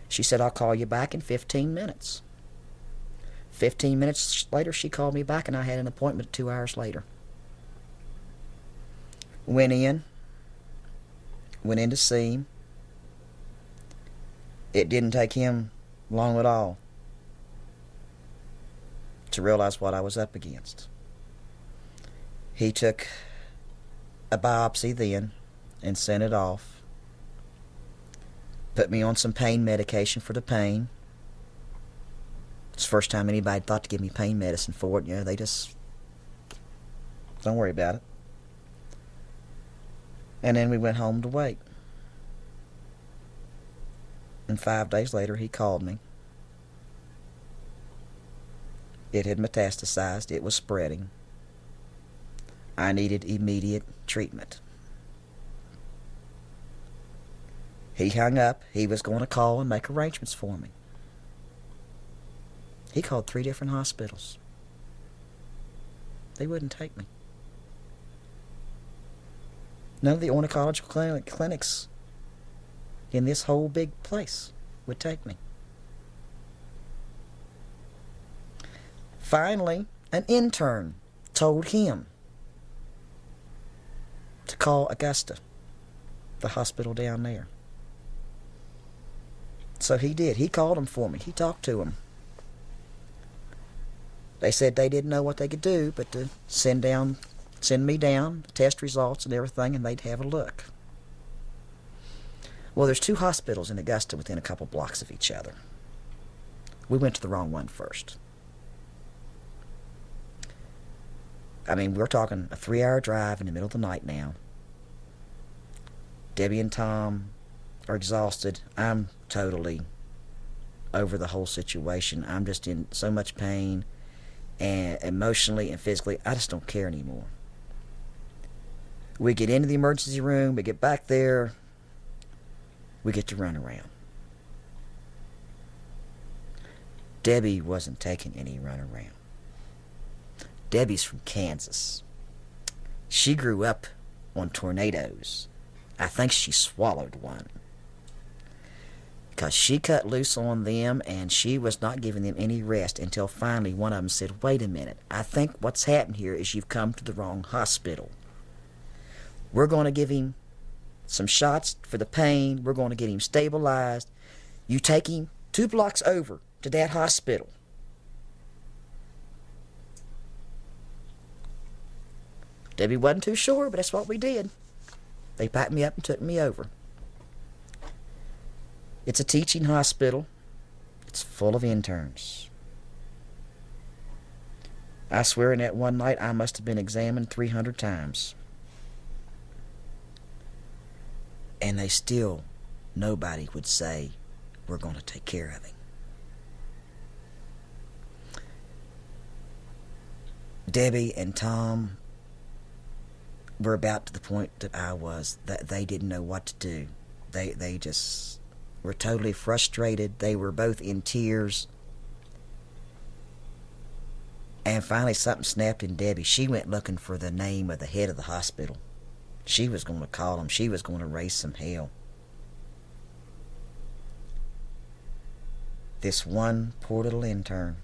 She said, I'll call you back in 15 minutes. 15 minutes later, she called me back, and I had an appointment 2 hours later. Went in to see him. It didn't take him long at all to realize what I was up against. He took a biopsy then and sent it off. Put me on some pain medication for the pain. It's the first time anybody thought to give me pain medicine for it. They just don't worry about it. And then we went home to wait. And 5 days later, he called me. It had metastasized. It was spreading. I needed immediate treatment. He hung up. He was going to call and make arrangements for me. He called 3 different hospitals. They wouldn't take me. None of the ornithological clinics in this whole big place would take me. Finally, an intern told him to call Augusta, the hospital down there. So he did. He called them for me. He talked to them. They said they didn't know what they could do, but to send me down, test results and everything, and they'd have a look. Well, there's 2 hospitals in Augusta within a couple blocks of each other. We went to the wrong one first. I mean, we're talking a 3-hour drive in the middle of the night now. Debbie and Tom are exhausted. I'm totally over the whole situation. I'm just in so much pain, and emotionally and physically, I just don't care anymore. We get into the emergency room, we get back there, we get to run around. Debbie wasn't taking any runaround. Debbie's from Kansas. She grew up on tornadoes. I think she swallowed one. Because she cut loose on them, and she was not giving them any rest until finally one of them said, "Wait a minute, I think what's happened here is you've come to the wrong hospital. We're going to give him some shots for the pain. We're going to get him stabilized. You take him 2 blocks over to that hospital." Debbie wasn't too sure, but that's what we did. They packed me up and took me over. It's a teaching hospital. It's full of interns. I swear in that one night I must have been examined 300 times. And they still, nobody would say, "We're going to take care of him." Debbie and Tom were about to the point that I was, that they didn't know what to do. They just were totally frustrated. They were both in tears. And finally something snapped in Debbie. She went looking for the name of the head of the hospital. She was going to call him. She was going to raise some hell. This one poor little intern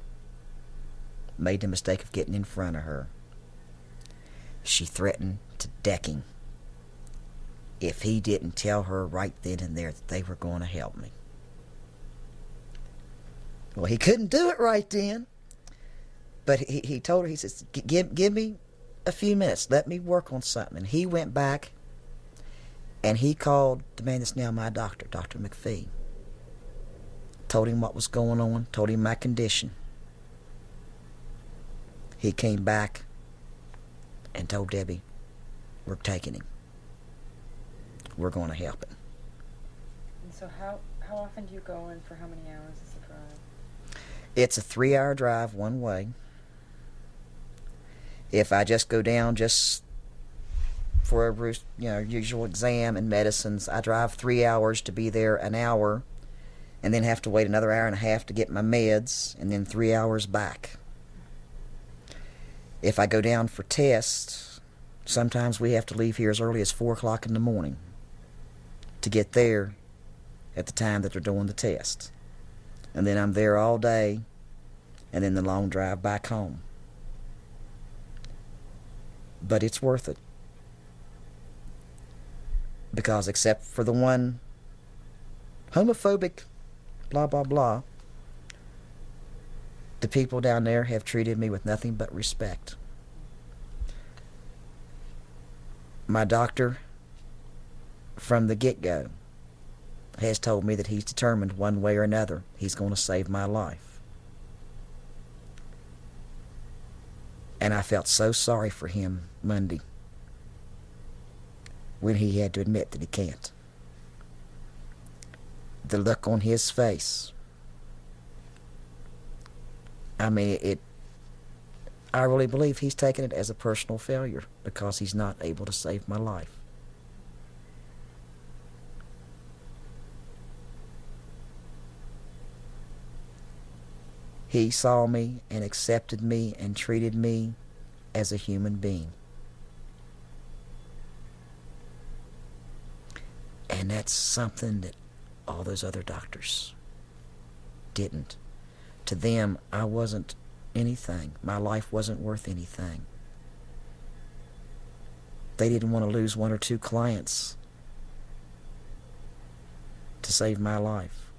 made the mistake of getting in front of her. She threatened to deck him if he didn't tell her right then and there that they were going to help me. Well, he couldn't do it right then, but he told her, he says, give me a few minutes, let me work on something. And he went back and he called the man that's now my doctor, Dr. McPhee. Told him what was going on, told him my condition. He came back and told Debbie, "We're taking him. We're going to help him." And so how often do you go in for how many hours is the drive? It's a 3-hour drive one way. If I just go down just for a usual exam and medicines, I drive 3 hours to be there an hour, and then have to wait another hour and a half to get my meds, and then 3 hours back. If I go down for tests, sometimes we have to leave here as early as 4 o'clock in the morning to get there at the time that they're doing the test. And then I'm there all day, and then the long drive back home. But it's worth it. Because except for the one homophobic blah blah blah, the people down there have treated me with nothing but respect. My doctor, from the get-go, has told me that he's determined one way or another he's going to save my life. And I felt so sorry for him Monday when he had to admit that he can't. The look on his face, I mean, I really believe he's taken it as a personal failure because he's not able to save my life. He saw me and accepted me and treated me as a human being. And that's something that all those other doctors didn't. To them, I wasn't anything. My life wasn't worth anything. They didn't want to lose 1 or 2 clients to save my life.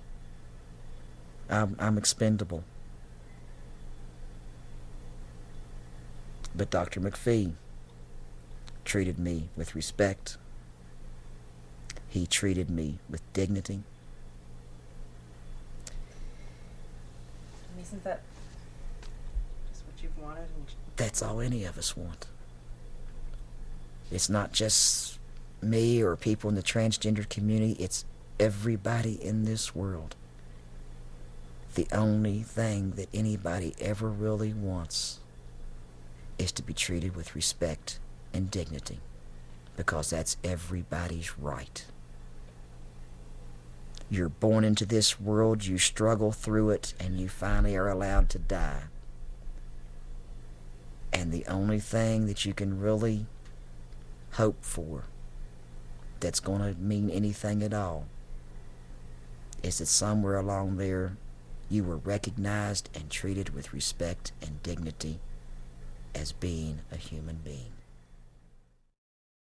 I'm expendable. But Dr. McPhee treated me with respect. He treated me with dignity. And isn't that just what you've wanted? That's all any of us want. It's not just me or people in the transgender community. It's everybody in this world. The only thing that anybody ever really wants is to be treated with respect and dignity, because that's everybody's right. You're born into this world, you struggle through it, and you finally are allowed to die. And the only thing that you can really hope for that's going to mean anything at all is that somewhere along there you were recognized and treated with respect and dignity as being a human being.